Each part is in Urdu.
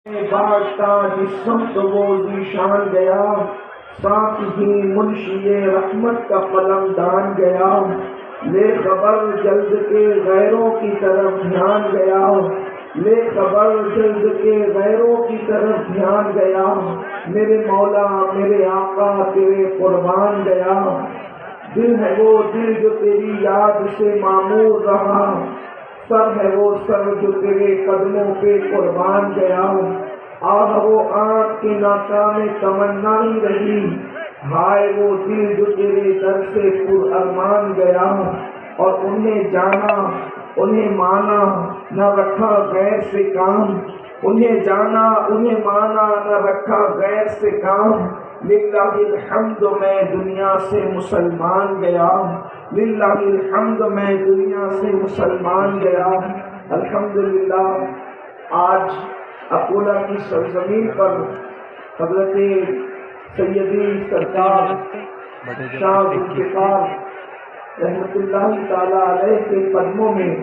باشتا جس سمت وہ ذیشان گیا، ساتھ ہی منشی رحمت کا قلم دان گیا، لے خبر جلد کے غیروں کی طرف دھیان گیا، لے خبر جلد کے غیروں کی طرف دھیان گیا، میرے مولا میرے آقا تیرے قربان گیا، دل ہے وہ دل جو تیری یاد سے معمور رہا، سر ہے وہ سر جو تیرے قدموں پہ قربان گیا، آہ وہ آنکھ کی ناکام تمنا ہی رہی، ہائے وہ دل جو تیرے در سے پر ارمان گیا، اور انہیں جانا انہیں مانا نہ رکھا غیر سے کام، انہیں جانا انہیں مانا نہ رکھا غیر سے کام، للہ الحمد میں دنیا سے مسلمان گیا، للہ الحمد میں دنیا سے مسلمان گیا۔ الحمدللہ آج اکولہ کی سرزمین پر حضرت سیدی سرکار شاہ ذوالفقار رحمت اللہ تعالیٰ علیہ کے قدموں میں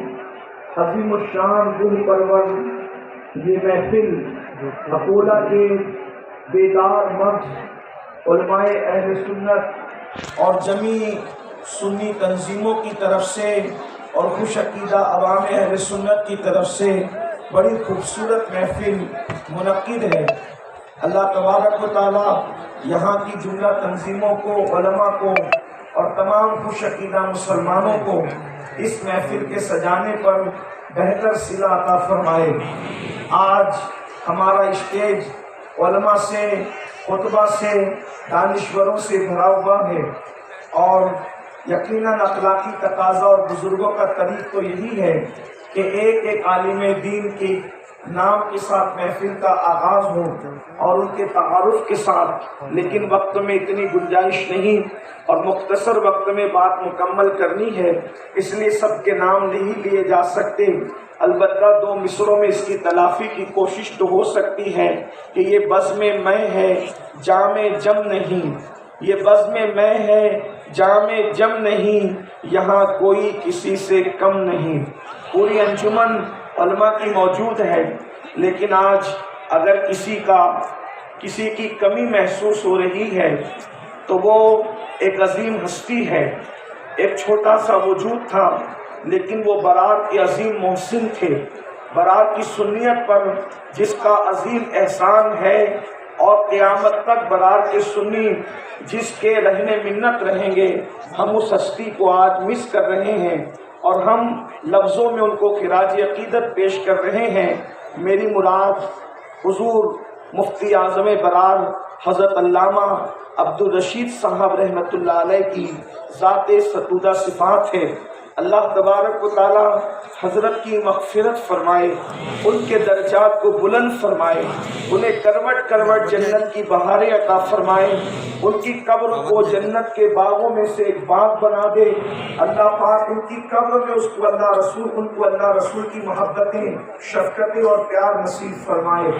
عظیم الشان روح پرور یہ محفل اکولہ کے بیدار مغز علماء اہل سنت اور جمیع سنی تنظیموں کی طرف سے اور خوش عقیدہ عوام اہل سنت کی طرف سے بڑی خوبصورت محفل منعقد ہے۔ اللہ تبارک و تعالیٰ یہاں کی جملہ تنظیموں کو، علماء کو اور تمام خوش عقیدہ مسلمانوں کو اس محفل کے سجانے پر بہتر صلہ عطا فرمائے۔ آج ہمارا اسٹیج علماء سے، خطبہ سے، دانشوروں سے بھرا ہوا ہے، اور یقیناً اخلاقی تقاضا اور بزرگوں کا طریق تو یہی ہے کہ ایک ایک عالم دین کی نام کے ساتھ محفل کا آغاز ہو اور ان کے تعارف کے ساتھ، لیکن وقت میں اتنی گنجائش نہیں اور مختصر وقت میں بات مکمل کرنی ہے، اس لیے سب کے نام نہیں لیے جا سکتے۔ البتہ دو مصروں میں اس کی تلافی کی کوشش تو ہو سکتی ہے کہ یہ بزم میں ہے جام جم نہیں، یہ بزم میں ہے جام جم نہیں، یہاں کوئی کسی سے کم نہیں۔ پوری انجمن علماء کی موجود ہے، لیکن آج اگر کسی کی کمی محسوس ہو رہی ہے تو وہ ایک عظیم ہستی ہے۔ ایک چھوٹا سا وجود تھا لیکن وہ برار کے عظیم محسن تھے، برار کی سنیت پر جس کا عظیم احسان ہے، اور قیامت تک برار کے سنی جس کے رہنے منت رہیں گے۔ ہم اس ہستی کو آج مس کر رہے ہیں اور ہم لفظوں میں ان کو خراج عقیدت پیش کر رہے ہیں۔ میری مراد حضور مفتی اعظم برار حضرت علامہ عبدالرشید صاحب رحمۃ اللہ علیہ کی ذات ستودہ صفات ہے۔ اللہ تبارک و تعالی حضرت کی مغفرت فرمائے، ان کے درجات کو بلند فرمائے، انہیں کروٹ کروٹ جنت کی بہاریں عطا فرمائے، ان کی قبر کو جنت کے باغوں میں سے ایک باغ بنا دے۔ اللہ پاک ان کی قبر میں ان کو اللہ رسول کی محبتیں، شفقتیں اور پیار نصیب فرمائے۔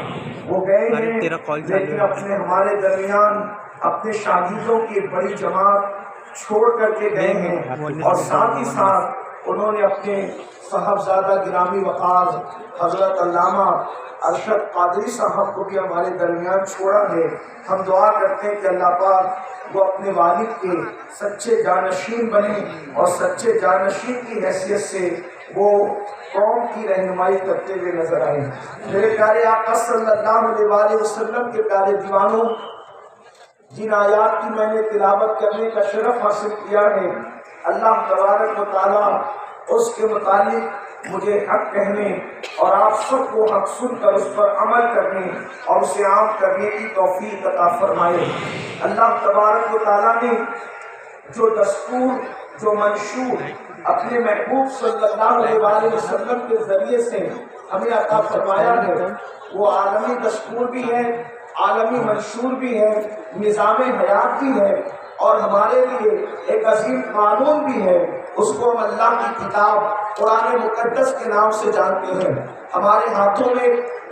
وہ گئے ہیں لیکن ہمارے درمیان اپنے شاگردوں کی ایک بڑی جماعت چھوڑ کر کے گئے ہیں، اور ساتھ ہی ساتھ انہوں نے اپنے صاحبزادہ گرامی وقار حضرت علامہ ارشد قادری صاحب کو بھی ہمارے درمیان چھوڑا ہے۔ ہم دعا کرتے ہیں کہ اللہ پاک وہ اپنے والد کے سچے جانشین بنے، اور سچے جانشین کی حیثیت سے وہ قوم کی رہنمائی کرتے ہوئے نظر آئے۔ میرے پیارے آقا صلی اللہ علیہ وآلہ وسلم کے پیارے دیوانوں، جن آیات کی میں نے تلاوت کرنے کا شرف حاصل کیا ہے، اللہ تبارک و تعالیٰ اس کے متعلق مجھے حق کہنے اور آپ سب کو حق سن کر اس پر عمل کرنے اور اسے عام کرنے کی توفیق عطا فرمائے۔ اللہ تبارک و تعالیٰ نے جو دستور، جو منشور اپنے محبوب صلی اللہ علیہ وآلہ وسلم کے ذریعے سے ہمیں عطا فرمایا ہے، وہ عالمی دستور بھی ہے، عالمی منشور بھی ہے، نظام حیات بھی ہے، اور ہمارے لیے ایک عظیم قانون بھی ہے۔ اس کو ہم اللہ کی کتاب قرآن مقدس کے نام سے جانتے ہیں۔ ہمارے ہاتھوں میں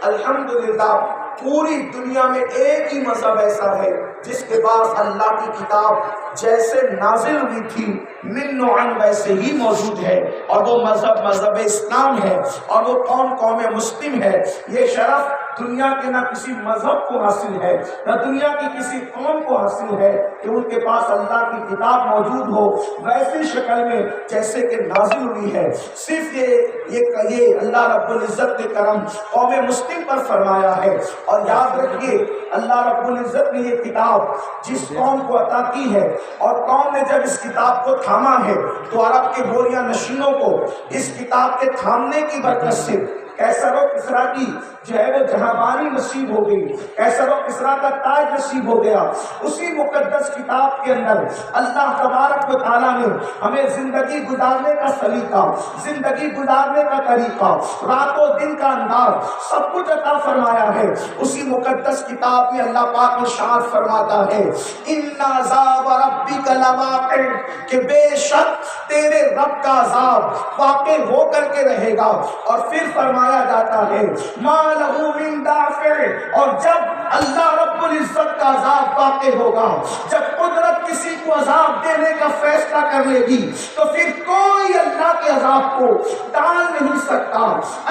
الحمدللہ پوری دنیا میں ایک ہی مذہب ایسا ہے جس کے پاس اللہ کی کتاب جیسے نازل ہوئی تھی من نوعاً ویسے ہی موجود ہے، اور وہ مذہب اسلام ہے، اور وہ قوم مسلم ہے۔ یہ شرف دنیا کے نہ کسی مذہب کو حاصل ہے، نہ دنیا کی کسی قوم کو حاصل ہے کہ ان کے پاس اللہ کی کتاب موجود ہو ویسی شکل میں جیسے کہ نازل ہوئی ہے۔ صرف یہ اللہ رب العزت نے کرم قوم مسلم پر فرمایا ہے۔ اور یاد رکھیے اللہ رب العزت نے یہ کتاب جس قوم کو عطا کی ہے اور قوم نے جب اس کتاب کو تھاما ہے تو عرب کے بوریہ نشینوں کو اس کتاب کے تھامنے کی برکت سے کیسر و کسریٰ کی جو ہے وہ جہاں نصیب ہو گئی، کیسر و کسریٰ کا تاج نصیب ہو گیا۔ اسی مقدس کتاب کے اندر اللہ تبارک و تعالیٰ نے ہمیں زندگی گزارنے کا سلیقہ، زندگی گزارنے کا طریقہ، رات و دن کا انداز سب کچھ عطا فرمایا ہے۔ اسی مقدس کتاب میں اللہ پاک ارشاد فرماتا ہے ان عذاب ربک لواقع، کہ بے شک تیرے رب کا عذاب واقع ہو کر کے رہے گا۔ اور پھر فرمایا جاتا ہے ما لہ من دافع، اور جب اللہ رب العزت کا عذاب واقع ہوگا، جب قدرت کسی کو عذاب دینے کا فیصلہ کر لے گی تو پھر کوئی اللہ کے عذاب کو ٹال نہیں سکتا،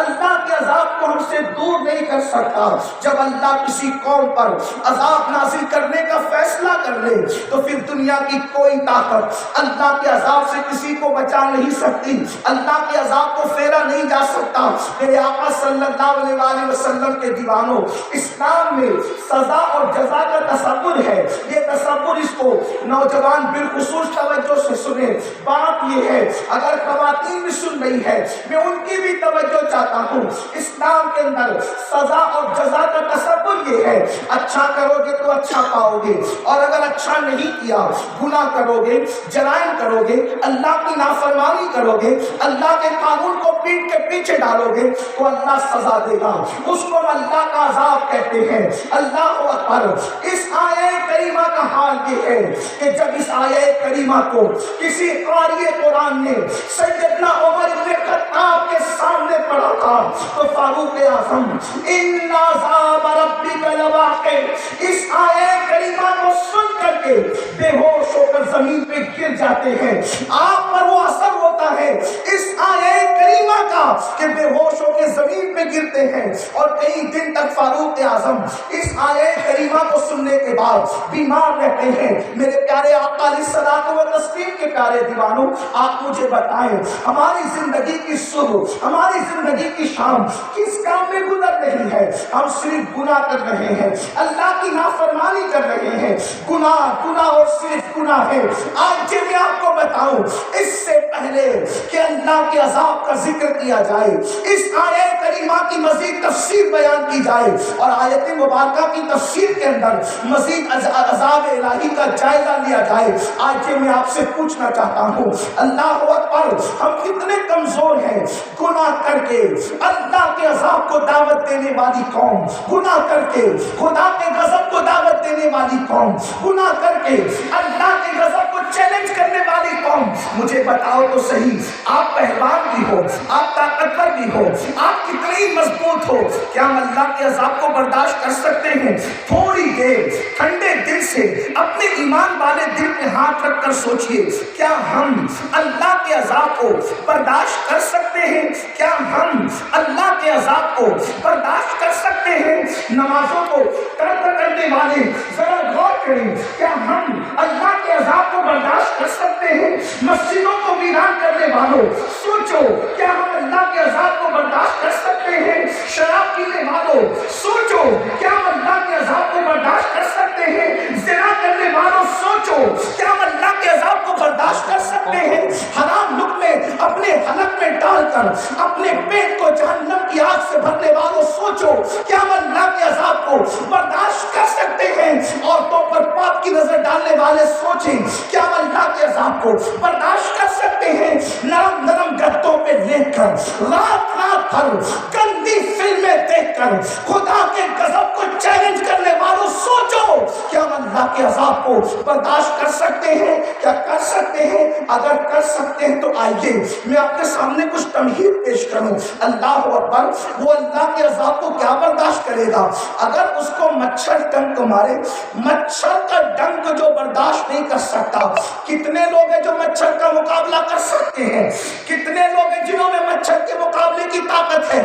اللہ کے عذاب کو ہم سے دور نہیں کر سکتا۔ جب اللہ کسی قوم پر عذاب نازل کرنے کا فیصلہ کر لے تو پھر دنیا کی کوئی طاقت اللہ کے عذاب سے کسی کو بچا نہیں سکتی، اللہ کے عذاب کو پھیرا نہیں جا سکتا۔ میرے آقا صلی اللہ علیہ وآلہ وسلم کے دیوانوں، اسلام میں سزا اور جزا کا تصور ہے۔ یہ تصور اس کو نوجوان بالخصوص توجہ سے سنیں۔ بات یہ ہے اگر خواتین بھی سن رہی ہے میں ان کی بھی توجہ چاہتا ہوں۔ اسلام کے اندر سزا اور جزا کا تصور یہ ہے اچھا کرو گے تو اچھا پاؤ گے، اور اگر اچھا نہیں کیا، گناہ کرو گے، جرائم کرو گے، اللہ کی نافرمانی کرو گے، اللہ کے قانون کو پیٹ کے پیچھے ڈالو گے تو اللہ سزا دے گا۔ اس کو اللہ کا عذاب کہتے ہیں۔ اللہ اکبر۔ اس آیہ کریمہ کا حال یہ ہے کہ جب اس آیہ کریمہ کو کسی قاری قرآن نے سیدنا عمر بن خطاب کے سامنے پڑھا تھا تو فاروق اعظم ان عذاب ربک لواقع اس آیہ کریمہ کو سن کر کے بے ہوش ہو کر زمین پہ گر جاتے ہیں۔ آپ پر وہ اثر ہوتا ہے اس آیہ کریمہ کا کہ بے ہوش ہو کے زمین پہ گرتے ہیں، اور کئی دن تک فاروق اعظم اس آیہ کریمہ کو سننے کے بعد بیمار رہتے ہیں۔ میرے پیارے آقا علیہ الصلوۃ والتسلیم کے پیارے دیوانوں، آپ مجھے بتائیں ہماری زندگی کی صبح، ہماری زندگی کی شام کس کام میں گزر رہی ہے؟ ہم صرف گناہ کر رہے ہیں، اللہ کی نافرمانی کر رہے ہیں، گناہ اور صرف گناہ ہے۔ آج جب میں آپ کو بتاؤں اس سے پہلے کہ اللہ کے عذاب کا ذکر کیا جائے، اس آیہ کریمہ کی مزید تفسیر بیان کی جائے اور آیت مبارکہ کی تفسیر کے اندر مزید عذاب الہی کا جائزہ لیا جائے، آج یہ میں آپ سے پوچھنا چاہتا ہوں اللہ اکبر، ہم کتنے کمزور ہیں۔ گناہ کر کے اللہ کے عذاب کو دعوت دینے والی قوم، گناہ کر کے خدا کے غضب کو دعوت دینے والی قوم، گناہ کر کے اللہ کے غضب کو چیلنج کرنے والی قوم، مجھے بتاؤ تو صحیح، آپ پہلوان بھی ہو، آپ طاقتور بھی ہو، آپ کتنے ہی مضبوط ہو، کیا ہم اللہ کے عذاب کو برداشت کر سکتے ہیں؟ تھوڑی دیر ٹھنڈے دل سے اپنے ایمان والے دل پہ ہاتھ رکھ کر سوچئے، کیا ہم اللہ کے عذاب کو برداشت کر سکتے ہیں؟ کیا ہم اللہ کے عذاب کو برداشت کر سکتے ہیں؟ نمازوں کو ترک کرنے والے ذرا غور کریں، کیا ہم اللہ کے عذاب کو برداشت کر سکتے ہیں؟ مسجدوں کو ویران کرنے والوں سوچو، کیا ہم اللہ کے عذاب کو برداشت کر سکتے ہیں؟ شراب پینے والوں سوچو، کیا ہم اللہ کے عذاب کو برداشت کر سکتے ہیں؟ زنا کرنے والوں سوچو، کیا ہم اللہ کے عذاب کو برداشت کر سکتے ہیں؟ حرام لقمے اپنے حلق میں ڈال کر اپنے پیٹ کو جہنم کی آگ سے بھرنے والوں سوچو، کیا ہم اللہ کے عذاب کو برداشت کر سکتے ہیں؟ عورتوں پر پاپ کی نظر ڈالنے والے سوچیں، کیا ہم اللہ کے عذاب کو برداشت کر سکتے ہیں؟ نرم نرم گدوں پہ لیٹ کر رات بھر گندی فلمیں دیکھ کر خدا کے غضب کو چیلنج کرنے والوں سوچو، کیا ہم اللہ اللہ کے عذاب کو برداشت کر سکتے ہیں؟ کیا کر سکتے ہیں؟ اگر کر سکتے ہیں تو آئیے میں آپ کے سامنے کچھ تمہید پیش کروں۔ اللہ اکبر، وہ اللہ کے عذاب کو کیا برداشت کرے گا؟ اگر اس کو مچھر ڈنک مارے، مچھر کا ڈنک جو برداشت نہیں کر سکتا، کتنے لوگ ہیں جو مچھر کا مقابلہ کر سکتے ہیں؟ کتنے لوگ ہیں جنہوں میں مچھر کے مقابلے کی طاقت ہے؟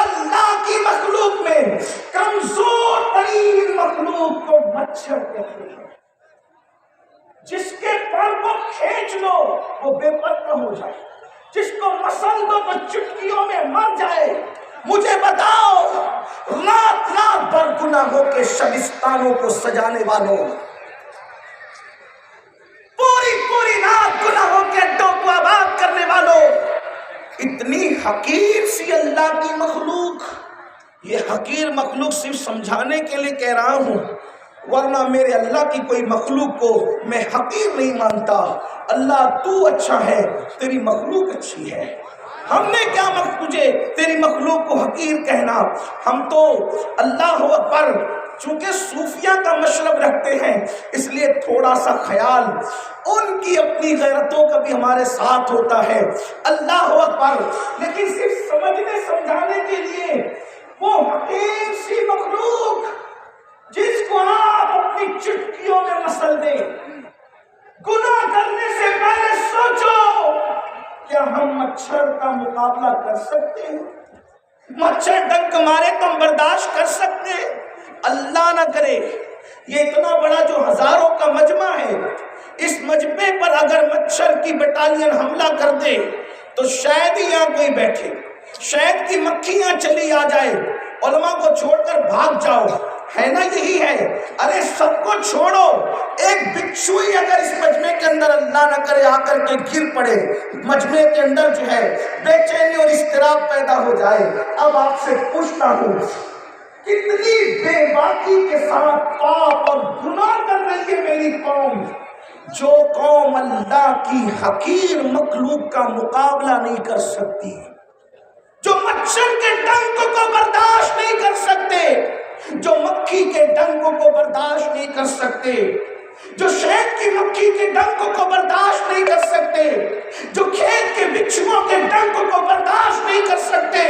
اللہ کی مخلوق میں کمزور ترین مخلوق کو مچھر کہتے ہیں، جس کے پر کو کھینچ لو وہ بے پتہ ہو جائے، جس کو مسل دو تو چٹکیوں میں مر جائے۔ مجھے بتاؤ، رات رات بھر گناہوں کے شبستانوں کو سجانے والوں، پوری پوری رات گناہوں کے اڈوں کو آباد کرنے والوں، اتنی حقیر سی اللہ کی مخلوق، یہ حقیر مخلوق صرف سمجھانے کے لیے کہہ رہا ہوں، ورنہ میرے اللہ کی کوئی مخلوق کو میں حقیر نہیں مانتا۔ اللہ تو اچھا ہے، تیری مخلوق اچھی ہے، ہم نے کیا تجھے تیری مخلوق کو حقیر کہنا؟ ہم تو اللہ اکبر چونکہ صوفیہ کا مشرب رکھتے ہیں، اس لیے تھوڑا سا خیال ان کی اپنی غیرتوں کا بھی ہمارے ساتھ ہوتا ہے۔ اللہ اکبر، لیکن صرف سمجھنے سمجھانے کے لیے وہ حقیر سی مخلوق جس کو آپ اپنی چٹکیوں میں مسل دیں، گناہ کرنے سے پہلے سوچو کیا ہم مچھر کا مقابلہ کر سکتے ہیں؟ مچھر ڈنک مارے تو ہم برداشت کر سکتے ہیں؟ اللہ نہ کرے یہ اتنا بڑا جو ہزاروں کا مجمع ہے، اس مجمع پر اگر مچھر کی بٹالین حملہ کر دے تو شاید ہی یہاں کوئی بیٹھے، شاید کی مکھیاں چلی آ جائے، علماء کو چھوڑ کر بھاگ جاؤ، ہے نا؟ یہی ہے۔ ارے سب کو چھوڑو، ایک بچھو ہی اگر اس مجمع کے اندر اللہ نہ کرے آ کر کے گر پڑے، مجمع کے اندر جو ہے بے چینی اور اضطراب پیدا ہو جائے۔ اب آپ سے پوچھتا ہوں، کتنی بے باکی کے ساتھ پاپ اور گناہ کر رہی ہے میری قوم؟ جو قوم اللہ کی حقیر مخلوق کا مقابلہ نہیں کر سکتی، جو مچھر کے ڈنک کو برداشت نہیں کر سکتے، جو مکھی کے ڈنکوں کو برداشت نہیں کر سکتے، جو شہد کی مکھی کے ڈنکوں کو برداشت نہیں کر سکتے، جو کھیت کے بچھوؤں کے ڈنکوں کو برداشت نہیں کر سکتے،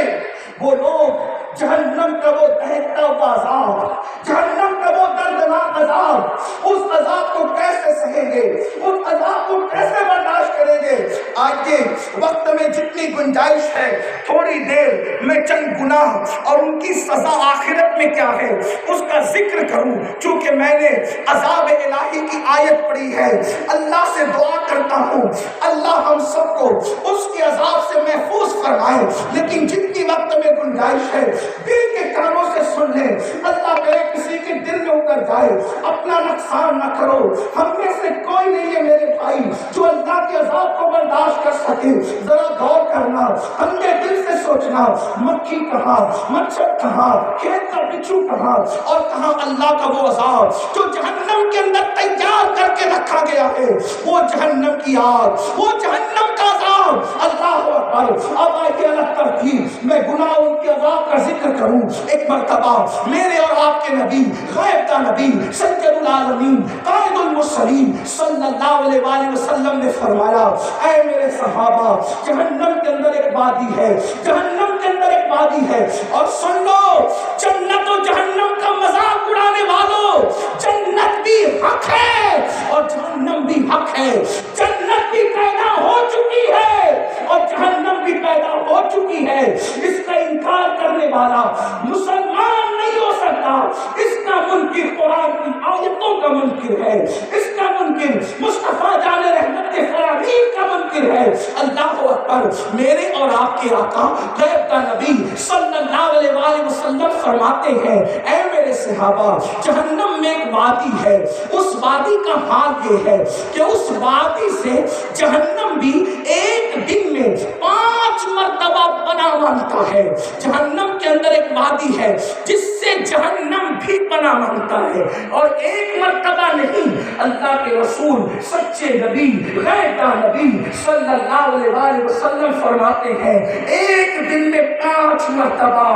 وہ لوگ جہنم کا وہ دہتا ہوا عذاب، جہنم کا وہ دردناک عذاب، اس عذاب کو کیسے سہیں گے؟ اس عذاب کو کیسے برداشت کریں گے؟ آج کے وقت میں جتنی گنجائش ہے، تھوڑی دیر میں چند گناہ اور ان کی سزا آخرت میں کیا ہے اس کا ذکر کروں، چونکہ میں نے عذاب الہی کی آیت پڑھی ہے۔ اللہ سے دعا کرتا ہوں اللہ ہم سب کو اس کے عذاب سے محفوظ فرمائے، لیکن جتنی وقت میں گنجائش ہے دل کے کانوں سے سن لیں، اللہ کرے کسی کے دل میں اتر جائے، اپنا نقصان نہ کرو۔ ہم میں سے کوئی نہیں ہے میرے بھائی جو اللہ کے عذاب کو برداشت کر سکے۔ ذرا غور کرنا، ہم نے دل سے سوچنا، مکھی کہاں، مچھر کہاں، کھیت کا بچھو کہاں، اور کہاں اللہ کا وہ عذاب جو جہنم کے اندر تیار کر کے رکھا گیا ہے، وہ جہنم کی آگ، وہ جہنم کا عذاب۔ اللہ اکبر۔ اب آئیے الگ ترتیب میں گناہ ان کے عذاب کا ذکر کروں۔ ایک مرتبہ میرے اور آپ کے نبی، غیب کا نبی، سید العالمین، قائد المرسلین صلی اللہ علیہ وآلہ وسلم نے فرمایا، اے میرے صحابہ، جہنم کے اندر ایک وادی ہے، جہنم کے اندر ایک وادی ہے، اور سن لو، جنت و جہنم کا مذاق اڑانے والوں، جنت بھی حق ہے اور جہنم بھی حق ہے، جنت بھی پیدا ہو چکی ہے اور جہنم بھی پیدا ہو چکی ہے۔ اس کا انکار کرنے والا مسلمان نہیں ہو سکتا، اس کا منکر قرآن کی آیتوں کا منکر ہے، اس کا منکر مصطفیٰ جان رحمت کے فرامین کا منکر ہے۔ اللہ اکبر۔ میرے اور آپ کے آقا غیب کا نبی صلی اللہ علیہ وآلہ وسلم فرماتے ہیں، اے میرے صحابہ، جہنم میں ایک وادی ہے، اس وادی کا حال یہ ہے کہ اس وادی سے جہنم بھی ایک دن میں 5 مرتبہ پناہ مانگتا ہے۔ جہنم کے اندر ایک وادی ہے جس سے جہنم بھی پناہ مانگتا ہے. اور ایک مرتبہ نہیں، اللہ کے رسول سچے نبی غیب نبی صلی اللہ علیہ وسلم فرماتے ہیں ایک دن میں 5 مرتبہ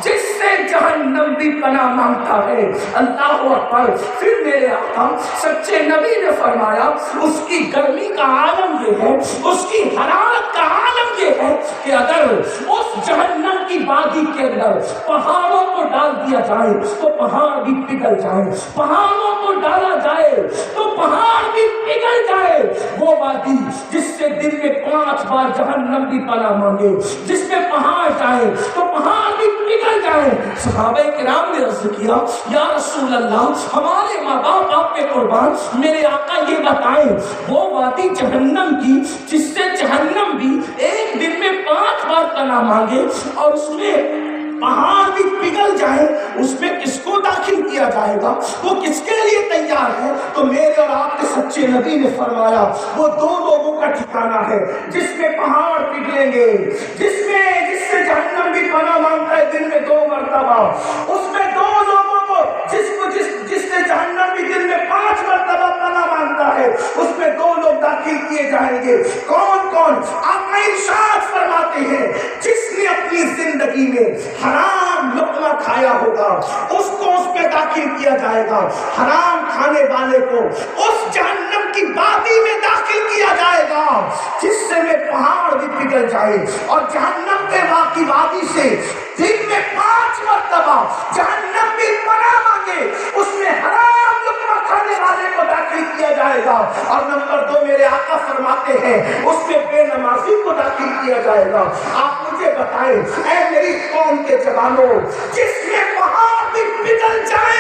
جس سے جہنم بھی پناہ مانگتا ہے. اللہ اکبر. پھر میرے آقا سچے نبی نے فرمایا اس کی گرمی کا عالم یہ ہے، اس کی حرارت کا عالم یہ ہے کہ اگر اس جہنم کی وادی کے اندر پہاڑوں کو ڈال دیا جائے تو پہاڑ بھی پگھل جائے، پہاڑوں کو ڈالا جائے تو پہاڑ بھی پگھل جائے. وہ وادی جس سے دن میں 5 بار جہنم بھی پناہ مانگے، جس میں پہاڑ جائے تو پہاڑ بھی پگھل جائے. صحابہ کرام نے عرض کیا یا رسول اللہ ہمارے ماں باپ آپ پہ قربان، میرے آقا یہ بتائیں وہ وادی جہنم کی جس سے جہنم بھی ایک دن میں 5 بار پناہ مانگے اور اس میں پہاڑ بھی پگھل جائے، اس میں کس کو داخل کیا جائے گا؟ وہ کس کے لیے تیار ہے؟ تو میرے اور آپ کے سچے نبی نے فرمایا وہ 2 لوگوں کا ٹھکانہ ہے جس میں پہاڑ پگھلیں گے، جس سے جہنم بھی پناہ مانگتا ہے دن میں 2 مرتبہ. اس میں 2 لوگوں کو جس سے جہنم بھی دن میں 5 مرتبہ پناہ مانگتا ہے، اس میں 2 لوگ داخل کیے جائیں گے. کون کون؟ آپ ارشاد فرماتے ہیں جس نے اپنی زندگی میں حرام لقمہ کھایا ہوگا اس کو اس میں داخل کیا جائے گا. حرام کھانے والے کو اس جہنم کی وادی میں داخل کیا جائے گا جس سے میں پہاڑ بھی پگھل جائے. اور جہنم کے واقعی وادی سے دن میں 5 مرتبہ جہنم بھی پناہ مانگے، اس میں حرام لقمہ کھانے والے کو داخل کیا جائے گا. اور نمبر 2 میرے آقا فرماتے ہیں اس میں بے نمازی کو داخل کیا جائے گا. آپ مجھے بتائیں اے میری قوم کے جوانوں، جس میں پہاڑ بھی پگھل جائیں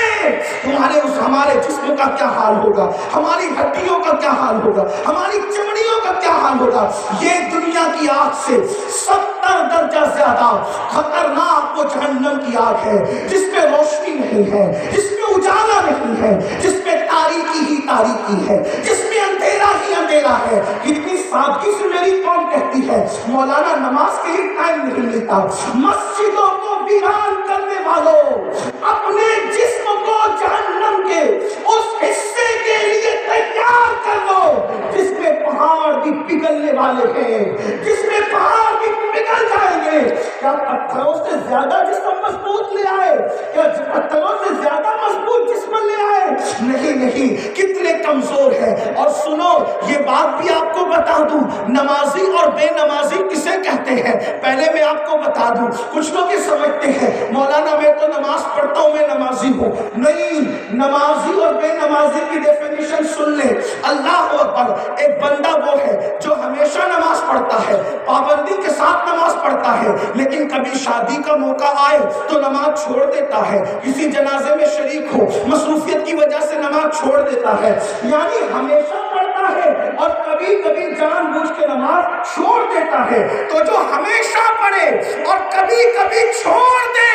ہمارے جسم کا کیا حال ہوگا، ہماری ہڈیوں کا کیا حال ہوگا، ہماری چمڑیوں کا کیا حال ہوگا. یہ دنیا کی آگ سے 70 درجہ زیادہ خطرناک وہ جہنم کی آگ ہے جس میں روشنی نہیں ہے، جس میں اجالا نہیں ہے، جس میں تاریکی ہی تاریکی ہے، جس میں اندھیرا ہی اندھیرا ہے. کتنی سادگی سے میری قوم کہتی ہے مولانا نماز کے لیے ٹائم نہیں ملتا. مسجدوں کو ویران کرنے والوں اپنے جسم کو جہنم کے اس حصے کے لیے تیار کر لو جس میں پہاڑ بھی پگھلنے والے ہیں، جس میں پہاڑ بھی پگھل جائیں گے. کیا پتھروں سے زیادہ جسم مضبوط لے آئے؟ کیا پتھروں سے زیادہ مضبوط جسم لے آئے؟ نہیں، کتنے کمزور ہے. اور سنو یہ بات بھی آپ کو بتا دوں نمازی اور بے نمازی کسے کہتے ہیں. پہلے میں آپ کو بتا دوں کچھ لوگ یہ سمجھتے ہیں مولانا میں تو نماز پڑھتا ہوں میں نمازی ہوں. نہیں، نمازی اور بے نمازی کی ڈیفینیشن سن لیں. اللہ اکبر. ایک بندہ وہ ہے جو ہمیشہ نماز پڑھتا ہے، پابندی کے ساتھ نماز پڑھتا ہے، لیکن کبھی شادی کا موقع آئے تو نماز چھوڑ دیتا ہے، کسی جنازے میں شریک ہو مصروفیت کی وجہ سے نماز چھوڑ دیتا ہے. یعنی ہمیشہ پڑھتا ہے اور کبھی کبھی جان بوجھ کے نماز چھوڑ دیتا ہے. تو جو ہمیشہ پڑھے اور کبھی کبھی چھوڑ دے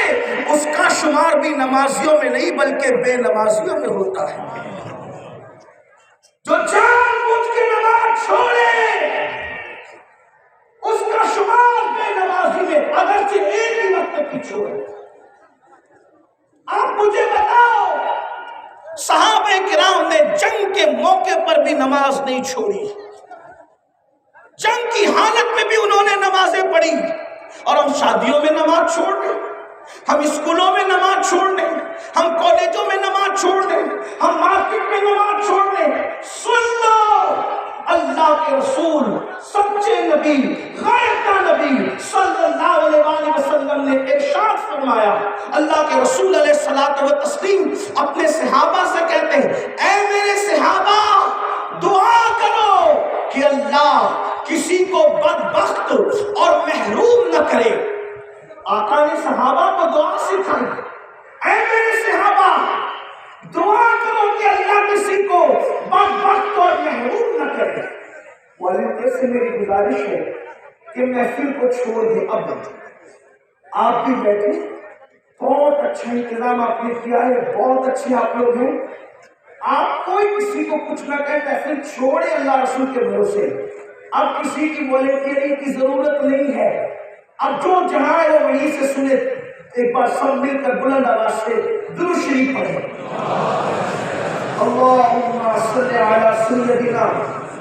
اس کا شمار بھی نمازیوں میں نہیں بلکہ بے نمازیوں میں ہوتا ہے. جو جان بوجھ کے نماز چھوڑے اس کا شمار بے نمازی میں اگرچہ ایک ہی وقت کی چھوڑے. آپ مجھے بتاؤ صحابہ کرام نے جنگ کے موقع پر بھی نماز نہیں چھوڑی، جنگ کی حالت میں بھی انہوں نے نمازیں پڑھی. اور ہم شادیوں میں نماز چھوڑ دیں، ہم اسکولوں میں نماز چھوڑ دیں، ہم کالجوں میں نماز چھوڑ دیں، ہم مارکیٹ میں نماز چھوڑ دیں. سن لو اللہ کے رسول سچے نبی غیب کا نبی صلی اللہ علیہ وسلم نے ارشاد فرمایا. اللہ کے رسول علیہ الصلوۃ والتسلیم اپنے صحابہ سے کہتے ہیں اے میرے صحابہ دعا کرو کہ اللہ کسی کو بدبخت اور محروم نہ کرے. آقا نے صحابہ کو دعا سکھائی. اے میرے صحابہ دعا کرو کہ اللہ کسی کو بدبخت اور محروم نہ کرے. والدین سے میری گزارش ہے کہ محفل کو چھوڑ دیں. اب آپ بھی بیٹھے، بہت اچھا انتظام آپ نے کیا ہے، بہت اچھے آپ لوگ ہیں. آپ کوئی کسی کو کچھ نہ کہے، محفل چھوڑے اللہ رسول کے بھروسے. اب کسی کی والنٹیئرنگ کی ضرورت نہیں ہے. اب جو جہاں ہے وہ وہیں سے سنے. ایک بار سب مل کر بلند آواز سے درود شریف پڑھیں. اللهم صل على سيدنا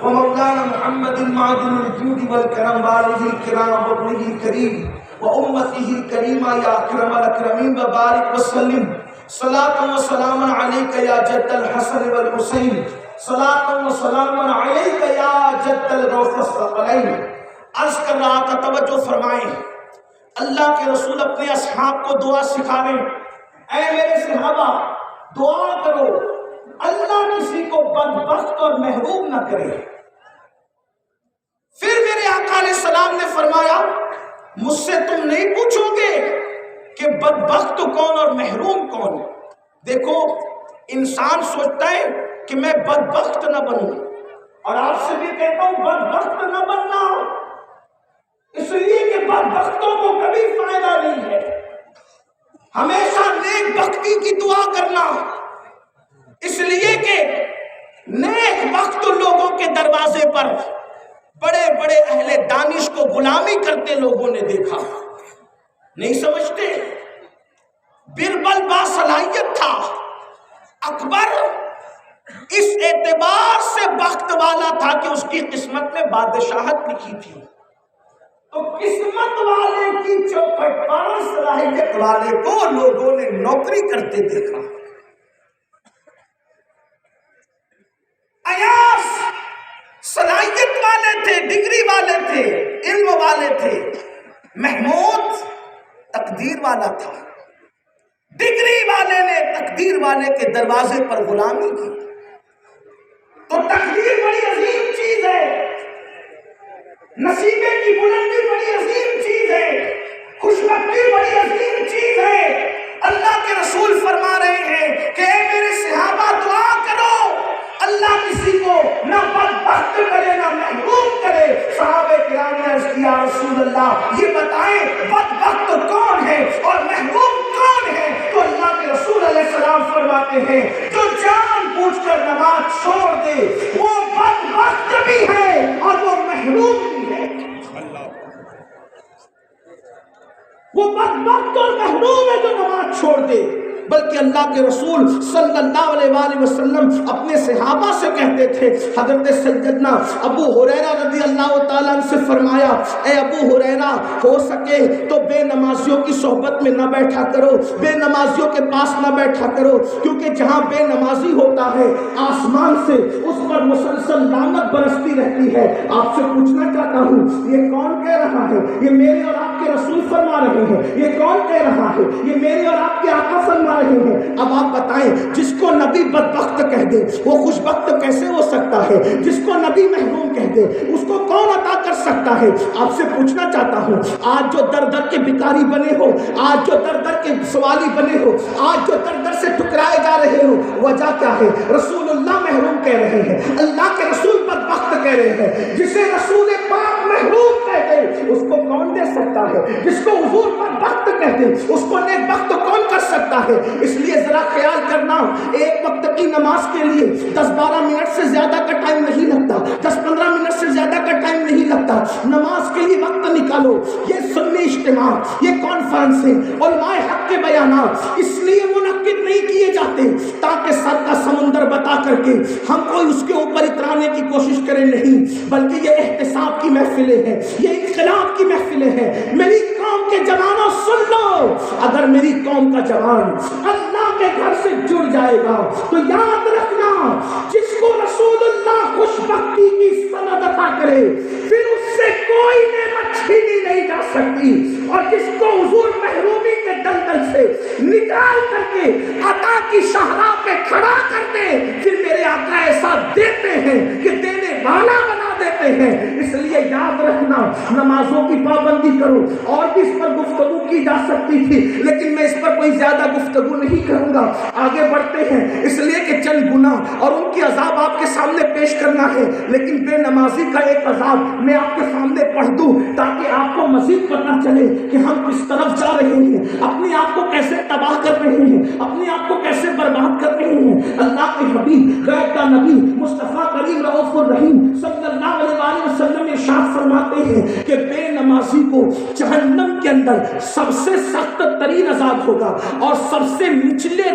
ومولانا محمد معدن الجود والكرم وآله الكرام وابنه الكريم وأمته الكريمة يا أكرم الأكرمين وبارك وسلم صلاة وسلاما عليك يا جد الحسن والحسين صلاة وسلاما عليك يا جد الغوث الثقلين. عرض کر رہا تھا توجہ فرمائیں. اللہ کے رسول اپنے اصحاب کو دعا سکھا رہے ہیں. اے میرے صحابہ دعا کرو اللہ کسی کو بدبخت اور محروم نہ کرے. پھر میرے آقا علیہ السلام نے فرمایا مجھ سے تم نہیں پوچھو گے کہ بدبخت کون اور محروم کون. دیکھو انسان سوچتا ہے کہ میں بدبخت نہ بنوں، اور آپ سے بھی کہتا ہوں بدبخت نہ بننا، اس لیے کہ بدبختوں کو کبھی فائدہ نہیں ہے. ہمیشہ نیک بختی کی دعا کرنا، اس لیے کہ نیک وقت لوگوں کے دروازے پر بڑے بڑے اہل دانش کو غلامی کرتے لوگوں نے دیکھا. نہیں سمجھتے؟ بربل باصلاحیت تھا. اکبر اس اعتبار سے بخت والا تھا کہ اس کی قسمت میں بادشاہت لکھی تھی. تو قسمت والے کی چوکھٹ پر صلاحیت والے کو لوگوں نے نوکری کرتے دیکھا. ایاس صلاحیت والے تھے، ڈگری والے تھے، علم والے تھے. محمود تقدیر والا تھا. ڈگری والے نے تقدیر والے کے دروازے پر غلامی کی. تو تقدیر بڑی عظیم چیز ہے، نصیبے کی بلندی بڑی عظیم چیز ہے، خوشبختی بڑی عظیم چیز ہے. اللہ کے رسول فرما رہے ہیں کہ اے میرے صحابہ دعا کرو اللہ کسی کو نہ بدبخت کرے نہ محروم کرے. صحابہ کرام نے عرض کیا رسول اللہ یہ بتائیں بدبخت کون ہے اور محروم کون ہے؟ تو اللہ کے رسول علیہ السلام فرماتے ہیں جو جان بوجھ کر نماز چھوڑ دے وہ بدبخت بھی ہے اور وہ محروم بھی ہے. وہ بدبخت اور محروم ہے جو نماز چھوڑ دے. بلکہ اللہ کے رسول صلی اللہ علیہ وآلہ وسلم اپنے صحابہ سے کہتے تھے. حضرت سیدنا ابو ہریرہ رضی اللہ تعالیٰ عنہ سے فرمایا اے ابو ہریرہ ہو سکے تو بے نمازیوں کی صحبت میں نہ بیٹھا کرو، بے نمازیوں کے پاس نہ بیٹھا کرو، کیونکہ جہاں بے نمازی ہوتا ہے آسمان سے اس پر مسلسل لعنت برستی رہتی ہے. آپ سے پوچھنا چاہتا ہوں یہ کون کہہ رہا ہے؟ یہ میرے اور آپ کے رسول فرما رہے ہیں. یہ کون کہہ رہا ہے؟ یہ میرے اور آپ کے آقا فرما رہے ہیں. اب آپ بتائیں جس کو نبی بدبخت کہہ دے وہ خوشبخت کیسے ہو سکتا ہے؟ جس کو نبی محروم کہہ دے اس کو کون عطا کر سکتا ہے؟ آپ سے پوچھنا چاہتا ہوں آج جو در در کے بھکاری بنے ہو، آج جو در در کے سوالی بنے ہو، آج جو در در سے ٹکرائے جا رہے ہو، وجہ کیا ہے؟ رسول اللہ محروم کہہ رہے ہیں، اللہ کے رسول بدبخت کہہ رہے ہیں. جسے رسول پاک محروم کہہ دے اس کو کون دے سکتا ہے؟ جس کو حضور بدبخت کہہ دے اس کو نیک بخت کون کر سکتا ہے؟ اس لیے ذرا خیال کرنا ایک وقت کی نماز کے لیے 10-12 منٹ سے زیادہ کا ٹائم نہیں لگتا، 10-15 منٹ سے زیادہ کا ٹائم نہیں لگتا. نماز کے لیے وقت نکالو. یہ سنی اجتماع، یہ کانفرنس ہے، علماء حق کے بیانات اس لیے منعقد نہیں کیے جاتے تاکہ سر کا سمندر بتا کر کے ہم کوئی اس کے اوپر اترانے کی کوشش کریں، نہیں، بلکہ یہ احتساب کی محفلیں ہیں، یہ انقلاب کی محفلیں ہیں. میری قوم کے جوانوں سن لو، اگر میری قوم کا جوان اللہ کے گھر سے جڑ جائے گا تو یاد رکھنا جس کو رسول اللہ خوشبختی کی سند عطا کرے پھر اس سے کوئی نعمت چھینی نہیں جا سکتی، اور جس کو حضور محرومی کے دلدل سے نکال کر کے عطا کی شاہراہ پہ کھڑا کرتے پھر میرے آقا ایسا دیتے ہیں کہ دینے والا بنا دیتے ہیں. اس لیے یاد رکھنا نمازوں کی پابندی کرو. اور بھی اس پر گفتگو کی جا سکتی تھی لیکن میں اس پر کوئی زیادہ گفتگو نہیں کروں گا. آگے بڑھتے ہیں اس لیے کہ چند گناہ اور ان کی عذاب آپ کے سامنے پیش کرنا ہے. لیکن بے نمازی کا ایک عذاب میں آپ کے سامنے پڑھ دوں تاکہ آپ کو مزید پتہ چلے کہ ہم کس طرف جا رہے ہیں، اپنے آپ کو کیسے تباہ کر رہے ہیں، اپنے آپ کو کیسے برباد کر رہے ہیں. اللہ کے حبیب غیر کا نبی مصطفیٰ کریم رؤوف الرحیم صلی اللہ علیہ وسلم نے ارشاد فرماتے ہیں کہ بے نمازی کو جہنم کے اندر سب سے سخت ترین عذاب ہوگا، اور سب سے نچلے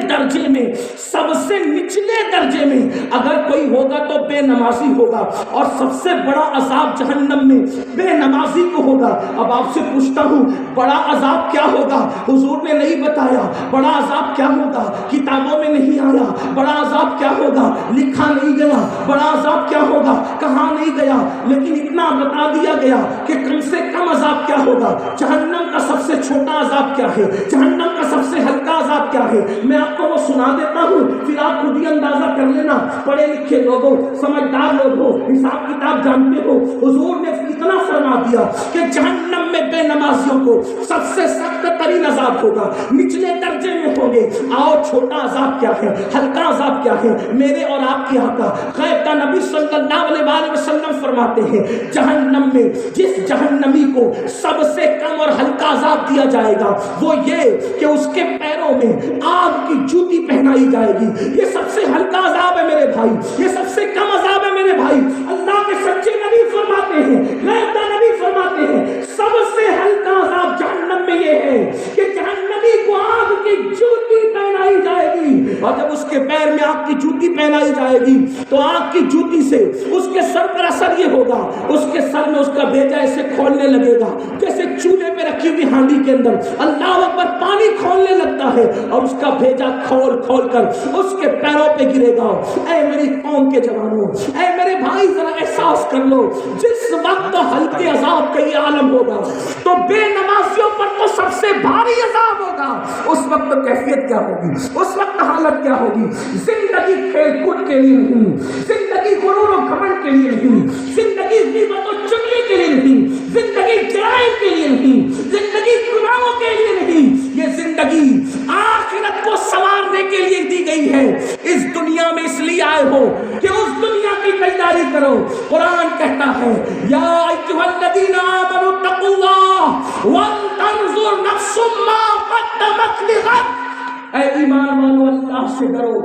درجے میں اگر کوئی ہوگا تو بے نمازی ہوگا، اور سب سے بڑا عذاب جہنم میں بے نمازی کو ہوگا۔ اب آپ سے پوچھتا ہوں بڑا عذاب کیا ہوگا؟ حضور نے نہیں بتایا بڑا عذاب کیا ہوگا، کتابوں میں نہیں آیا بڑا عذاب کیا ہوگا، لکھا نہیں گیا بڑا عذاب کیا ہوگا، کہاں نہیں گیا، لیکن اتنا بتا دیا گیا کہ کم سے کم عذاب کیا ہوگا، جہنم کا سب سے چھوٹا عذاب کیا ہے، جہنم کا سب سے ہلکا عذاب کیا ہے۔ میں آپ کو وہ سنا دیتا ہوں، پھر آپ خود ہی اندازہ کر لینا، پڑھے لکھے لوگ ہو، سمجھدار لوگ ہو، حساب کتاب جانتے ہو۔ حضور نے اتنا فرما دیا کہ جہنم میں بے نمازیوں کو سب سے سخت ترین عذاب ہوگا، نچلے درجے میں ہوں گے۔ آؤ چھوٹا عذاب کیا ہے، ہلکا عذاب کیا ہے، میرے اور آپ کے آقا غیب کا نبی صلی اللہ علیہ وسلم فرماتے ہیں جہنم میں جس جہنمی کو سب سے کم اور ہلکا عذاب دیا جائے گا وہ یہ کہ اس کے پیروں میں آگ کی جوتی پہنائی جائے گی۔ یہ سب سے ہلکا عذاب ہے میرے بھائی، یہ سب سے کم عذاب ہے میرے بھائی۔ اللہ کے سچے نبی فرماتے ہیں، غیب کا نبی فرماتے ہیں سب سے ہلکا عذاب جہنم میں یہ ہے کہ جہنمی کو آگ کی جوتی پہنائی جائے گی، اور جب اس کے پیر میں آگ کی جوتی پہنائی جائے گی تو آگ کی جوتی سے اس کے سر پر اثر یہ ہوگا، اس کے سر میں اس کا بھیجا ایسے کھولنے لگے گا جیسے چولہے پہ رکھی ہوئی ہانڈی کے اندر اللہ اکبر پانی کھولنے لگتا ہے، اور اس کا بھیجا کھول کھول کر اس کے پیروں پہ گرے گا۔ اے میری قوم کے جوانوں، اے میرے بھائی، ذرا احساس کر لو جس وقت ہلکے عذاب کا یہ عالم ہوگا تو بے نمازیوں پر تو سب سے بھاری عذاب ہوگا۔ اس وقت کیفیت کیا ہوگی، اس وقت حالت کیا ہوگی؟ زندگی کھیل کود کے لیے نہیں، زندگی غرور و گھمنڈ کے لیے نہیں، زندگی غیبت و چغلی کے لیے نہیں، زندگی جرائم کے لیے نہیں، زندگی گناہوں کے لیے نہیں، یہ زندگی آخرت کو سنوارنے کے لیے دی گئی ہے۔ اس دنیا میں اس لیے آئے ہو کہ اس دنیا کی تیاری کرو۔ قرآن کہتا ہے یا ایھا الذین آمنوا اتقوا اللہ ولتنظر نفس ما قدمت لغد، اے ایمان والو اللہ سے ڈرو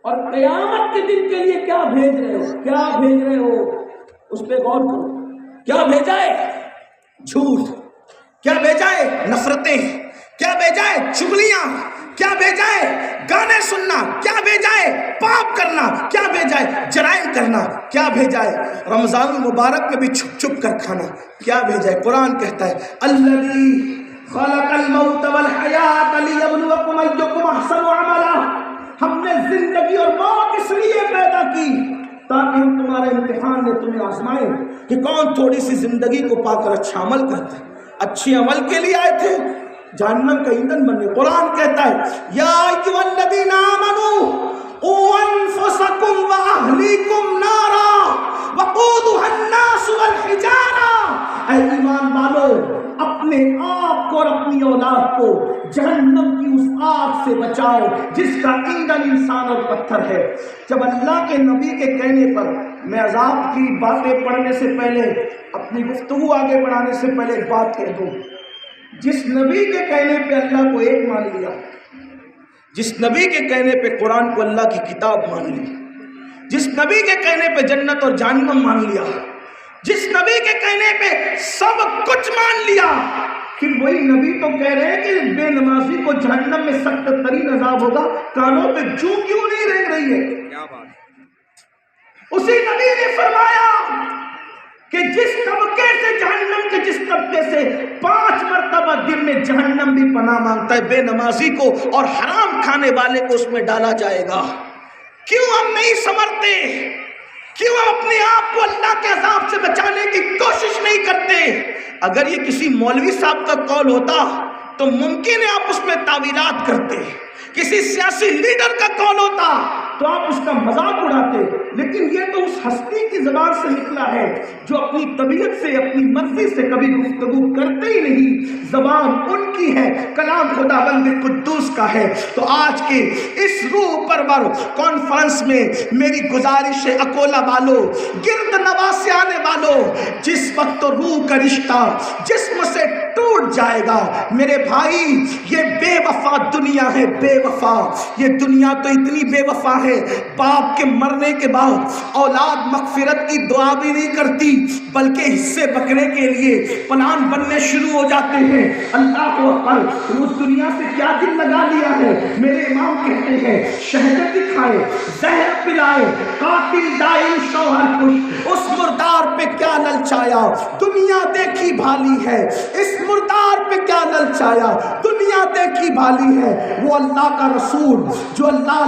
اور قیامت کے دن کے لیے کیا بھیج رہے ہو، کیا بھیج رہے ہو اس پہ غور کرو۔ کیا بھیجا ہے؟ جھوٹ۔ کیا بھیجا ہے؟ نفرتیں۔ کیا بھیجا ہے؟ چغلیاں۔ کیا بھیجا ہے؟ گانے سننا۔ کیا بھیجا ہے؟ پاپ کرنا۔ کیا بھیجا ہے؟ جرائم کرنا۔ کیا بھیجا ہے؟ رمضان المبارک میں بھی چھپ چھپ کر کھانا۔ کیا بھیجا ہے؟ قرآن کہتا ہے الذی خلق الموت والحیات لیبلوکم ایکم احسن عملا، ہم نے زندگی اور موت اس لیے پیدا کی تاکہ ہم تمہارے امتحان میں تمہیں آزمائیں کہ کون تھوڑی سی زندگی کو پا کر اچھا عمل کرتا ہے۔ اچھے عمل کے لیے آئے تھے، جہنم کا ایندھن بننے۔ قرآن کہتا ہے یا ایھا الذین آمنوا قوا انفسکم واہلیکم نارا وقودھا الناس والحجارہ، اے ایمان والو اپنے آپ کو اور اپنی اولاد کو جہنم کی اس آگ سے بچاؤ جس کا ایندھن انسان اور پتھر ہے۔ جب اللہ کے نبی کے کہنے پر میں عذاب کی باتیں پڑھنے سے پہلے، اپنی گفتگو آگے بڑھانے سے پہلے ایک بات کہہ دوں، جس نبی کے کہنے پہ اللہ کو ایک مان لیا، جس نبی کے کہنے پہ قرآن کو اللہ کی کتاب مان لی، جس نبی کے کہنے پہ جنت اور جہنم مان لیا، جس نبی کے کہنے پہ سب کچھ مان لیا، پھر وہی نبی تو کہہ رہے ہیں کہ بے نمازی کو جہنم میں سخت ترین عذاب ہوگا، کانوں پہ جو کیوں نہیں رہ رہی ہے؟ کیا بات؟ اسی نبی نے فرمایا کہ جس طبقے سے جہنم کے جس طبقے سے 5 مرتبہ دن میں جہنم بھی پناہ مانگتا ہے، بے نمازی کو اور حرام کھانے والے کو اس میں ڈالا جائے گا۔ کیوں ہم نہیں سمجھتے؟ کیوں ہم اپنے آپ کو اللہ کے عذاب سے بچانے کی کوشش نہیں کرتے؟ اگر یہ کسی مولوی صاحب کا قول ہوتا تو ممکن ہے آپ اس میں تعویلات کرتے، کسی سیاسی لیڈر کا قول ہوتا تو آپ اس کا مذاق اڑاتے، لیکن یہ تو اس ہستی کی زبان سے نکلا ہے جو اپنی طبیعت سے اپنی مرضی سے کبھی گفتگو کرتے ہی نہیں، زبان ان کی ہے، کلام خداوند قدوس کا ہے۔ تو آج کے اس روح پرور کانفرنس میں میری گزارش ہے اکولا والوں، گرد نواز آنے والوں، جس وقت روح کا رشتہ جسم سے ٹوٹ جائے گا میرے بھائی، یہ بے وفا دنیا ہے، بے وفا یہ دنیا تو اتنی بے وفا ہے، باپ کے مرنے مرنے کے بعد اولاد مغفرت کی دعا بھی نہیں کرتی، بلکہ حصے بکرے کے لیے پلان بننے شروع ہو جاتے ہیں۔ اللہ اکبر، اس دنیا سے کیا دل لگا لیا ہے؟ میرے امام کہتے ہیں شہادت کھائے، زہر پلائے، قاتل دائم شوہر کش، اس مردار پہ کیا للچایا، دنیا دیکھی بھالی ہے، اس مردار پہ کیا للچایا، دنیا دیکھی بھالی ہے۔ وہ اللہ کا رسول جو اللہ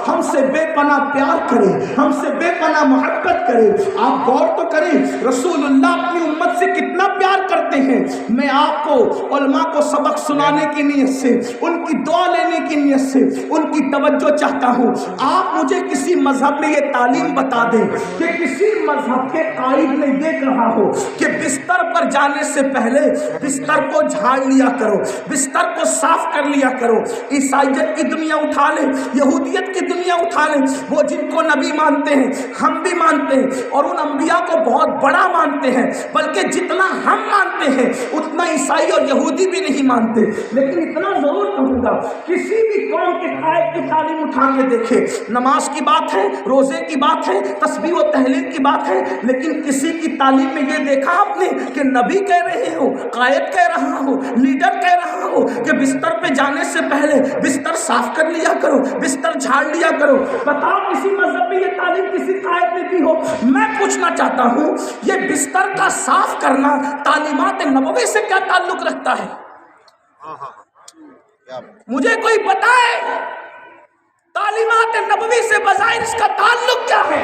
ہم سے بے پناہ پیار کرے، ہم سے بے پناہ محبت کرے۔ آپ غور تو کریں رسول اللہ اپنی امت سے کتنا پیار کرتے ہیں۔ میں آپ کو علماء کو سبق سنانے کی نیت سے، ان کی دعا لینے کی نیت سے ان کی توجہ چاہتا ہوں۔ آپ مجھے کسی مذہب میں یہ تعلیم بتا دیں کہ کسی مذہب کے قائد نے یہ کہا ہو کہ بستر پر جانے سے پہلے بستر کو جھاڑ لیا کرو، بستر کو صاف کر لیا کرو۔ عیسائیت کی دنیا اٹھا لیں، یہودیت کی دنیا اٹھا لیں، وہ جن کو نبی مانتے ہیں ہم بھی مانتے ہیں، اور ان انبیاء کو بہت بڑا مانتے ہیں، بلکہ جتنا ہم مانتے ہیں اتنا عیسائی اور یہودی بھی نہیں مانتے۔ لیکن اتنا ضرور کہوں گا، کسی بھی قوم کے قائد کی تعلیم اٹھا کے دیکھے، نماز کی بات ہے، روزے کی بات ہے، تسبیح و تحلیل کی بات ہے، لیکن کسی کی تعلیم میں یہ دیکھا آپ نے کہ نبی کہہ رہے ہو، قائد کہہ رہا ہو، لیڈر کہہ رہا ہو کہ بستر پہ جانے سے پہلے بستر صاف کر لیا کرو، بستر جھاڑ لیا کرو؟ بتاؤ کسی مذہب میں یہ تعلیم کسی قائد نے دی ہو؟ میں پوچھنا چاہتا ہوں یہ بستر کا صاف کرنا تعلیمات نبوی سے کیا تعلق رکھتا ہے؟ مجھے کوئی بتائے تعلیمات نبوی سے بظاہر اس کا تعلق کیا ہے؟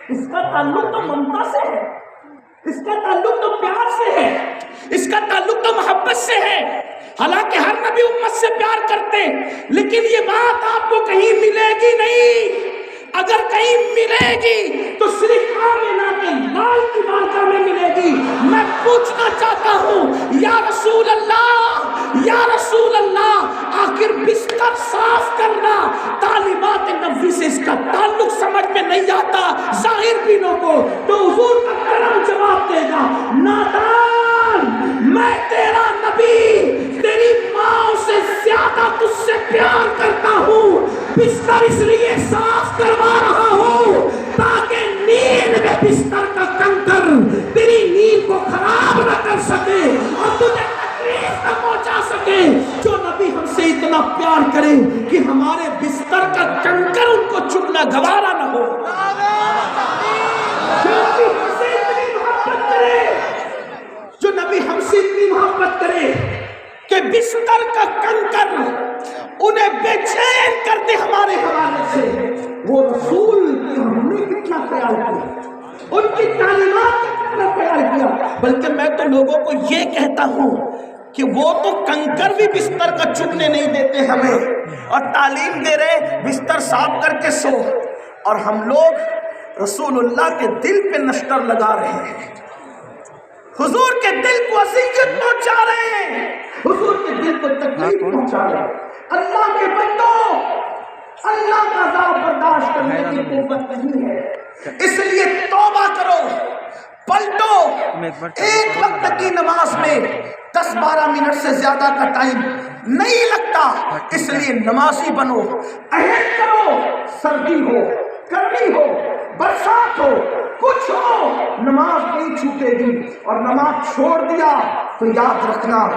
اس کا تعلق تو ممتا سے ہے، اس کا تعلق تو پیار سے ہے، اس کا تعلق تو محبت سے ہے۔ حالانکہ ہر نبی امت سے پیار کرتے، لیکن یہ بات آپ کو کہیں ملے گی نہیں۔ اگر کہیں ملے گی تو صرف آمنہ کے لال کی بارگاہ میں ملے گی۔ میں پوچھنا چاہتا ہوں یا رسول اللہ، یا رسول اللہ، آخر بستر صاف کرنا تعلیمات نبوی سے اس کا تعلق سمجھ میں نہیں آتا ظاہر بینوں کو، تو حضور کا کرم جواب دے گا، نادان، میں تیرا نبی تیری ماں سے زیادہ تجھ سے پیار کرتا ہوں، بستر اس لیے صاف کروا رہا ہوں تاکہ نیند میں بستر کا کنکر تیری نیند کو خراب نہ کر سکے اور تجھے تکلیف نہ پہنچا سکے۔ جو نبی ہم سے اتنا پیار کرے کہ ہمارے بستر کا کنکر ان کو چننا گوارا نہ ہو، جو نبی ہم سے اتنی محبت کرے کہ بستر کا کنکر انہیں بے چین کر دے ہمارے حوالے سے، وہ رسول کی ہم نے کتنا خیال کیا، ان کی تعلیمات کا کتنا خیال کیا۔ بلکہ میں تو لوگوں کو یہ کہتا ہوں کہ وہ تو کنکر بھی بستر کا چبنے نہیں دیتے ہمیں، اور تعلیم دے رہے بستر صاف کر کے سو، اور ہم لوگ رسول اللہ کے دل پہ نشتر لگا رہے ہیں، حضور کے دل کو اذیت پہنچا رہے ہیں، حضور کے دل کو تکلیف پہنچا رہے ہیں۔ اللہ کے بندوں، اللہ کا عذاب برداشت کرنے کی قوت نہیں ہے، اس لیے توبہ کرو، پلٹو۔ ایک وقت کی نماز میں 10-12 منٹ سے زیادہ کا ٹائم نہیں لگتا، اس لیے نمازی بنو، عہد کرو، سردی ہو، گرمی ہو، برسات ہو، کچھ ہو، نماز نہیں چھوٹے گی، اور نماز چھوڑ دیا تو یاد رکھنا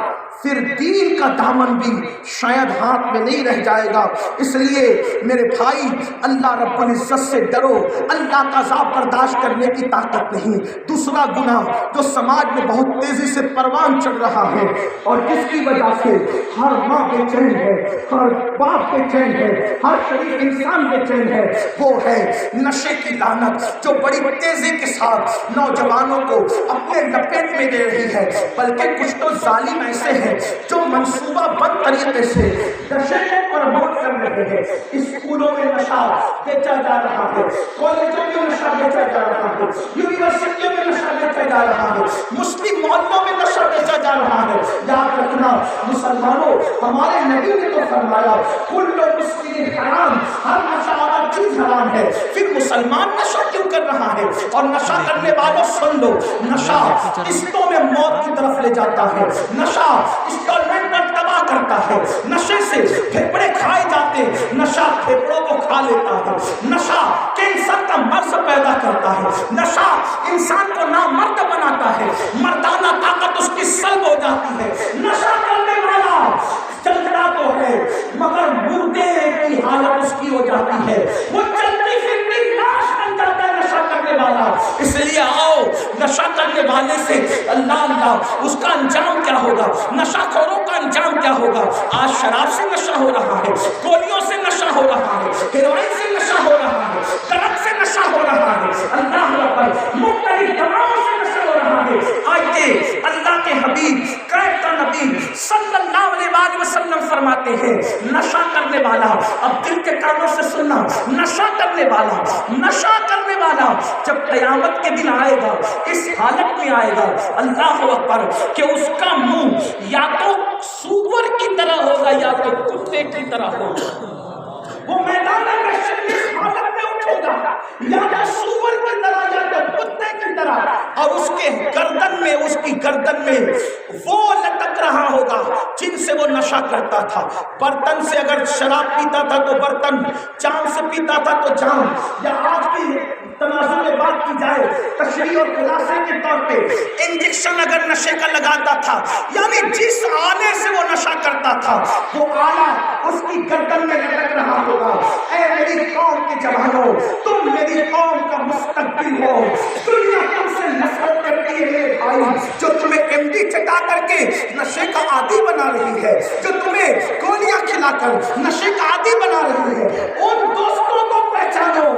پھر دین کا دامن بھی شاید ہاتھ میں نہیں رہ جائے گا۔ اس لیے میرے بھائی، اللہ رب العزت سے ڈرو، اللہ کا عذاب برداشت کرنے کی طاقت نہیں۔ دوسرا گناہ جو سماج میں بہت تیزی سے پروان چڑھ رہا ہے، اور جس کی وجہ سے ہر ماں بے چین ہے، ہر باپ بے چین ہے، ہر شریف انسان بے چین ہے، وہ ہے نشے کی لعنت، جو بڑی تیزی کے ساتھ نوجوانوں کو اپنے لپیٹ میں لے رہی ہے۔ بلکہ کچھ تو ظالم ایسے ہیں جو منصوبہ بند طریقے سے نشے کو پروموٹ کر رہے ہیں۔ اسکولوں میں نشہ بیچا جا رہا ہے، کالجوں میں نشہ بیچا جا رہا ہے، یونیورسٹیوں میں نشہ بیچا جا رہا ہے، مسلم محلوں میں نشہ بیچا جا رہا ہے۔ یاد رکھنا مسلمانوں، ہمارے نبی نے تو فرمایا کل مسلم حرام، ہر نشہ والا چیز حرام ہے۔ پھر مسلمان نشہ کیوں کر رہا ہے؟ اور نشہ کرنے والوں سن لو، نشہ قسطوں میں موت کی طرف لے جاتا ہے، نشہ انسٹالمنٹ پر تباہ کرتا ہے، نشے سے پھیپڑے کھائے جاتے، نشہ پھیپڑوں کو کھا لیتا ہے، نشہ کینسر منصب پیدا کرتا ہے، نشہ انسان کو نامرد بناتا ہے، مردانہ طاقت اس کی سلب ہو جاتی ہے۔ نشہ کرنے والا چلتا تو ہے مگر مردے کی حالت اس کی ہو جاتی ہے، وہ چلتی پھرتی لاش بن جاتا ہے نشہ کرنے والا۔ اس لیے آؤ نشہ کرنے والے سے اللہ اللہ اس کا انجام کیا ہوگا، نشہ خوروں کا انجام کیا ہوگا۔ آج شراب سے نشہ ہو رہا ہے، گولیوں سے نشہ ہو رہا ہے، ہیروئن سے نشہ ہو رہا ہے، ڈرگ سے نشہ ہو رہا ہے، اللہ اکبر مختلف دواؤں سے نشہ ہو رہا ہے۔ آئیے اللہ کے حبیب قائد کا نبی صلی اللہ علیہ وآلہ وسلم فرماتے ہیں نشہ کرنے والا، اب دل کے کانوں سے سننا، نشہ کرنے والا جب قیامت کے دن آئے گا اس حالت میں آئے گا اللہ اکبر کہ اس کا منہ یا تو سور کی طرح ہوگا یا تو کتے کی طرح ہوگا۔ وہ میدان محشر میں اس حالت میں اٹھے گا یا تو سور کی طرح یا تو کتے کی طرح، اور اس کے گردن میں، اس کی گردن میں وہ لٹک رہا ہوگا جن سے وہ نشہ کرتا تھا۔ برتن سے اگر شراب پیتا تھا تو برتن، جام سے پیتا تھا تو جام، یا آج کی تناظر میں بات کی جائے تشریح اور خلاصے کے طور پہ انجیکشن اگر نشے کا لگاتا تھا، یعنی جس آلے سے وہ نشہ کرتا تھا وہ آلہ اس کی گردن میں لٹک رہا ہوگا۔ اے میری قوم کے جوانوں، تم میری قوم کا مستقبل ہو، دنیا تم سے نفرت کرتی ہے میرے بھائی، جو تمہیں ایم ڈی چٹا کر کے نشے کا عادی بنا رہی ہے، جو تمہیں گولیاں کھلا کر نشے کا عادی بنا رہی ہے، ان دوستوں کو پہچانو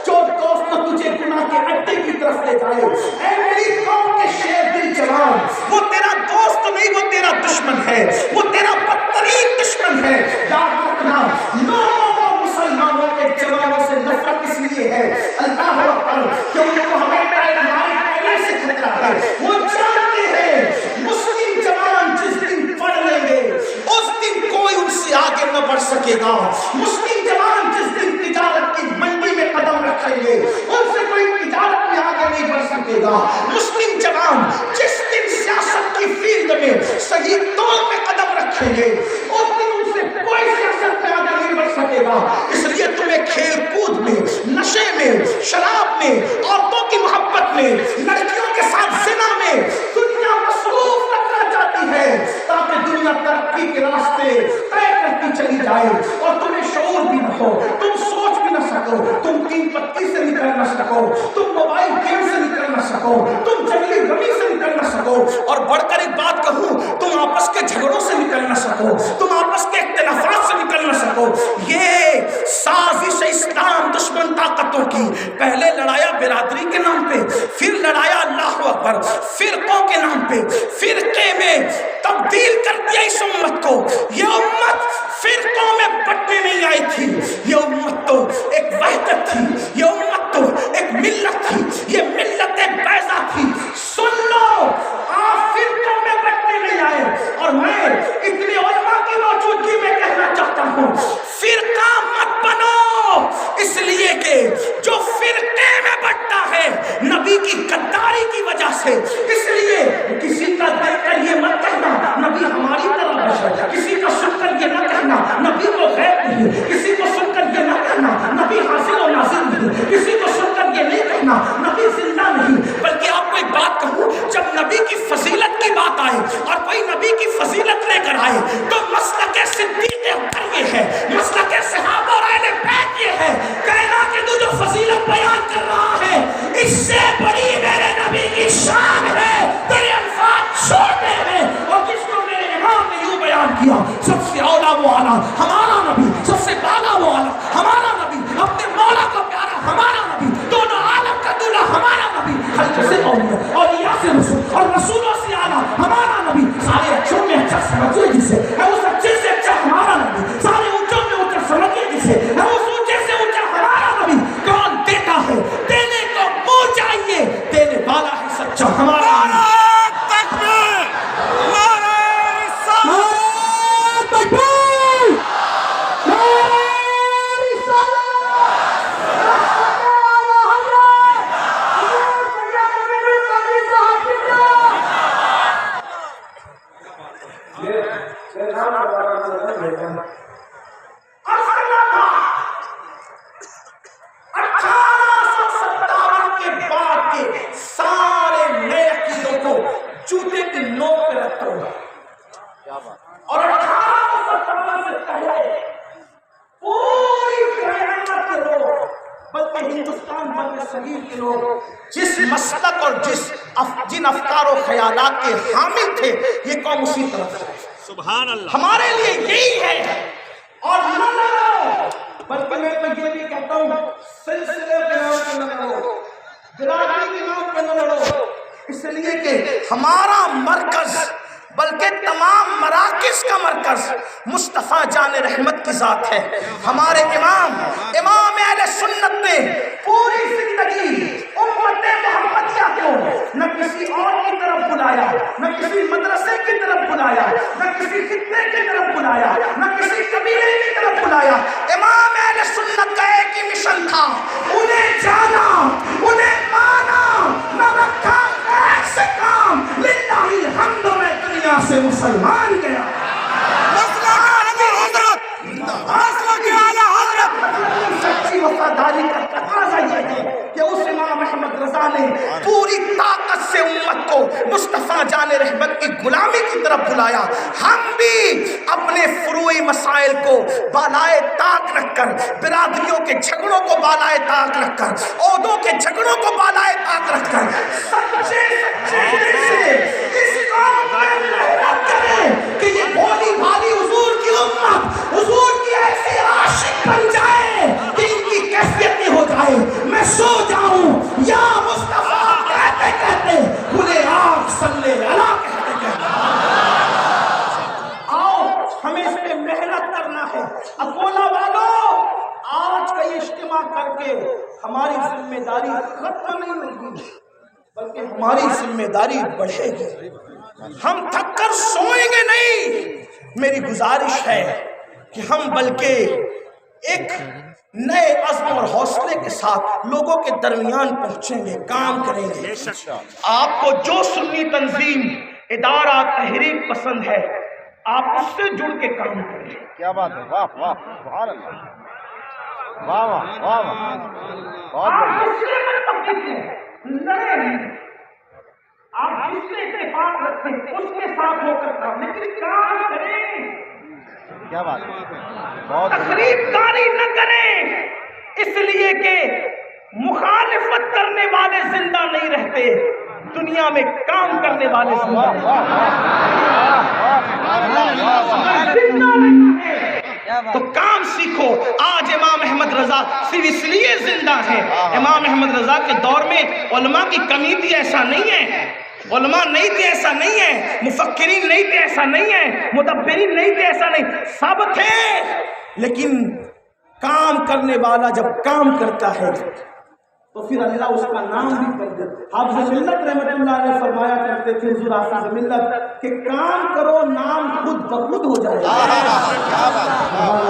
جو دوست تجھے گناہ کے اڈے کی طرف لے جائے۔ اے میری قوم کے شیر دل جوان، وہ تیرا دوست نہیں، وہ تیرا دشمن ہے، وہ تیرا بدترین دشمن ہے۔ یاد رکھنا لوگوں کو مسلمانوں کے جوانوں سے نفرت اس لیے ہے اللہ اکبر کہ ان کو ہمیں پہلے سے خطرہ ہے۔ وہ جانتے ہیں مسلم جوان جس دن پڑھ لیں گے اس دن کوئی ان سے آگے نہ بڑھ سکے گا۔ مسلم جوان جس دن تجارت کی منڈی میں قدم رکھیں گے ان سے کوئی تجارت میں آگے نہیں بڑھ سکے گا۔ مسلم جوان جس دن سیاست کی فیلڈ میں صحیح طور پہ قدم رکھیں گے اس دن ان سے کوئی سیاست میں آگے نہیں بڑھ سکے گا۔ اس لیے تمہیں کھیل کود میں، نشے میں، شراب میں، عورتوں کی محبت میں، لڑکیوں کے ساتھ زنا میں دنیا مصروف رکھنا چاہتی ہے تاکہ دنیا ترقی کے راستے طے کرتی چلی جائے اور تمہیں شعور بھی نہ ہو، تم سوچ بھی نہ سکو، تم تین پتی سے نکل نہ سکو، تم موبائل گیم سے نکل نہ سکو، تم جنگلی رمی سے نکل نہ سکو، اور بڑھ کر ایک بات کہوں، تم آپس کے جھگڑوں سے نکل نہ سکو، تم آپس کے اختلافات سے نکل نہ سکو۔ یہ سازش اسلام دشمن طاقتوں کی، پہلے لڑایا برادری کے نام پہ، پھر لڑایا اللہ اکبر فرقوں کے نام پہ، فرقے میں تبدیل کر دیا اس امت کو۔ یہ امت فرقوں میں بٹنے نہیں آئی تھی، یہ امت تو ایک وحدت تھی، یہ امت تو ایک ملت تھی، یہ ملت بیضا تھی۔ سن لو، آپ فرقوں میں بٹنے نہیں آئے، اور میں اتنے علماء کی موجودگی میں کہنا چاہتا ہوں فرقہ مت بنو، اس لیے کہ جو فرقے میں بٹتا ہے نبی کی غداری کی وجہ سے، اس لیے کسی کا دیکھ کر یہ مت کہنا نبی ہماری طرح بشر، کسی کا سن کر یہ نہ کہنا نبی کو غیب نہیں، کسی کو سن کر یہ نہ کہنا کے سارے نئے عقیدوں کو جوتے کی نوک پہ رکھ دو اور 1857 سے پہلے پوری کائنات کے لوگ بلکہ ہندوستان بھر میں صغیر کے لوگ جس مسلک اور جن افکار و خیالات کے حامل تھے یہ قوم اسی طرف ہے. سبحان اللہ. ہمارے لیے یہی ہے اور نہ لڑو بلکہ میں تو یہ بھی کہتا ہوں سلسلے کے نام پہ نہ لڑو برادری کے نام پہ نہ لڑو اس لیے کہ ہمارا مرکز بلکہ تمام مراکز کا مرکز مصطفیٰ جان رحمت کی ذات ہے. ہمارے امام اہل سنت نے پوری زندگی امت محمدیہ کو نہ کسی اور کی طرف بلایا نہ کسی مدرسے کی طرف بلایا نہ کسی خطے کی طرف بلایا نہ کسی قبیلے کی طرف بلایا. امام اہل سنت کا ایک ہی مشن تھا انہیں جانا انہیں مانا نہ رکھا ایک سے کام للہ الحمد میں دنیا سے مسلمان گیا. سچی وفاداری کا تقاضا یہ ہے کہ اس امام احمد رضا نے پوری طاقت سے امت کو مصطفیٰ جان رحمت کی غلامی کی طرف بلایا. ہم بھی اپنے فروعی مسائل کو بالائے طاق رکھ کر برادریوں کے جھگڑوں کو بالائے طاق رکھ کر عہدوں کے جھگڑوں کو بالائے طاق رکھ کر سچے دل سے اس قوم میں محنت کریں کہ یہ بھولی بھالی حضور کی امت حضور کی ایسی عاشق بن جائے کہ ان کی کیفیت نہیں ہو جائے میں سو جاؤں یا مصطفیٰ کہتے کہتے کھلے آنکھ صلی اللہ کہتے کہتے. آؤ ہمیں اس پہ محنت کرنا ہے. اکولا والوں آج کا یہ اجتماع کر کے ہماری ذمہ داری ختم نہیں ہوگی بلکہ ہماری ذمہ داری بڑھے گی. ہم تھک کر سوئیں گے نہیں. میری گزارش ہے کہ ہم بلکہ ایک نئے عزم اور حوصلے کے ساتھ لوگوں کے درمیان پہنچیں گے کام کریں گے. آپ کو جو سنی تنظیم ادارہ تحریک پسند ہے آپ اس سے جڑ کے کام کریں. کیا بات ہے. واہ واہ سبحان اللہ. واہ واہ واہ واہ بہت بڑھیا. آپ جس سے اتفاق رکھتے ہیں اس کے ساتھ ہو کر کام لیکن کام کریں. کیا بات ہے. بہت تقریب کاری نہ کریں اس لیے کہ مخالفت کرنے والے زندہ نہیں رہتے دنیا میں کام کرنے والے زندہ رہتے. تو کام سیکھو. آج امام احمد رضا صرف اس لیے زندہ ہے امام احمد رضا کے دور میں علماء کی کمی تھی ایسا نہیں ہے علماء نہیں تھے ایسا نہیں ہے مفکرین نہیں تھے ایسا نہیں ہے مدبرین نہیں تھے ایسا نہیں سب تھے لیکن کام کرنے والا جب کام کرتا ہے تو پھر اللہ اس کا نام بھی کر دیتا. حافظ ملت رحمت اللہ علیہ فرمایا کرتے تھے حضور حافظ ملت کہ کام کرو نام خود بخود ہو جائے گا.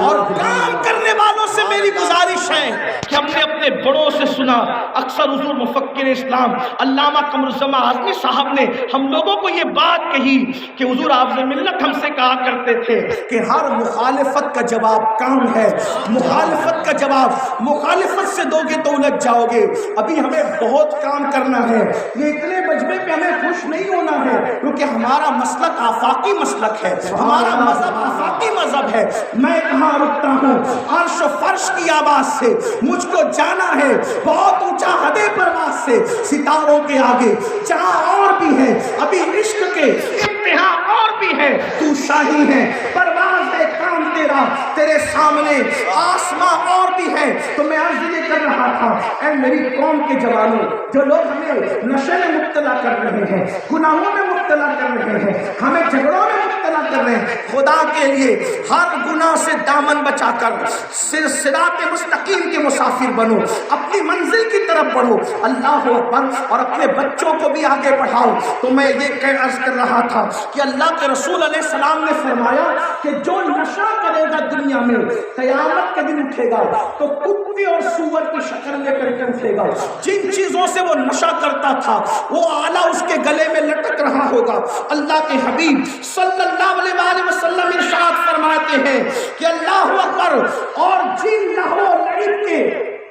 اور کام کرنے والوں سے میری گزارش ہے کہ ہم نے اپنے بڑوں سے سنا اکثر حضور مفکر اسلام علامہ قمر الزمان اعظمی صاحب نے ہم لوگوں کو یہ بات کہی کہ حضور حافظ ملت ہم سے کہا کرتے تھے کہ ہر مخالفت کا جواب کام ہے. مخالفت کا جواب مخالفت سے دو گے تو الجھ جاؤ گے. ابھی ہمیں بہت کام کرنا ہے. یہ اتنے مجمع پہ ہمیں خوش نہیں ہونا ہے کیونکہ ہمارا مسلک آفاقی مسلک ہے ہمارا مذہب آفاقی مذہب ہے. میں کہاں رکتا ہوں عرش و فرش کی آواز سے مجھ کو جانا ہے بہت اونچا حد پرواز سے ستاروں کے آگے جہاں اور بھی ہے ابھی عشق کے امتحان اور بھی ہے. تو شاہی ہے پرواز ہے کام تیرا تیرے سامنے آسماں اور بھی ہے. تو میں عرض یہ کر رہا تھا اے میری قوم کے جوانوں جو لوگ ہمیں نشے میں مبتلا کر رہے ہیں گناہوں میں مبتلا کر رہے ہیں ہمیں جھگڑوں میں مبتلا کر رہے ہیں خدا کے لیے ہر گناہ سے دامن بچا کر صراط مستقیم کے مسافر بنو اپنی منزل کی طرف بڑھو. اللہ اکبر. اور اپنے بچوں کو بھی آگے بڑھاؤ. تو میں یہ عرض کر رہا تھا کہ اللہ کے رسول علیہ السلام نے فرمایا کہ جو نشہ کرے گا دنیا میں قیامت کے دن اٹھے گا تو کتے اور سور کی شکل لے کر کے اٹھے گا. جن چیزوں سے وہ نشہ کرتا تھا وہ آلہ اس کے گلے میں لٹک رہا ہوگا. اللہ کے حبیب صلی اللہ علیہ وسلم ارشاد فرماتے ہیں کہ اللہ اکبر اور جن لہو لعب کے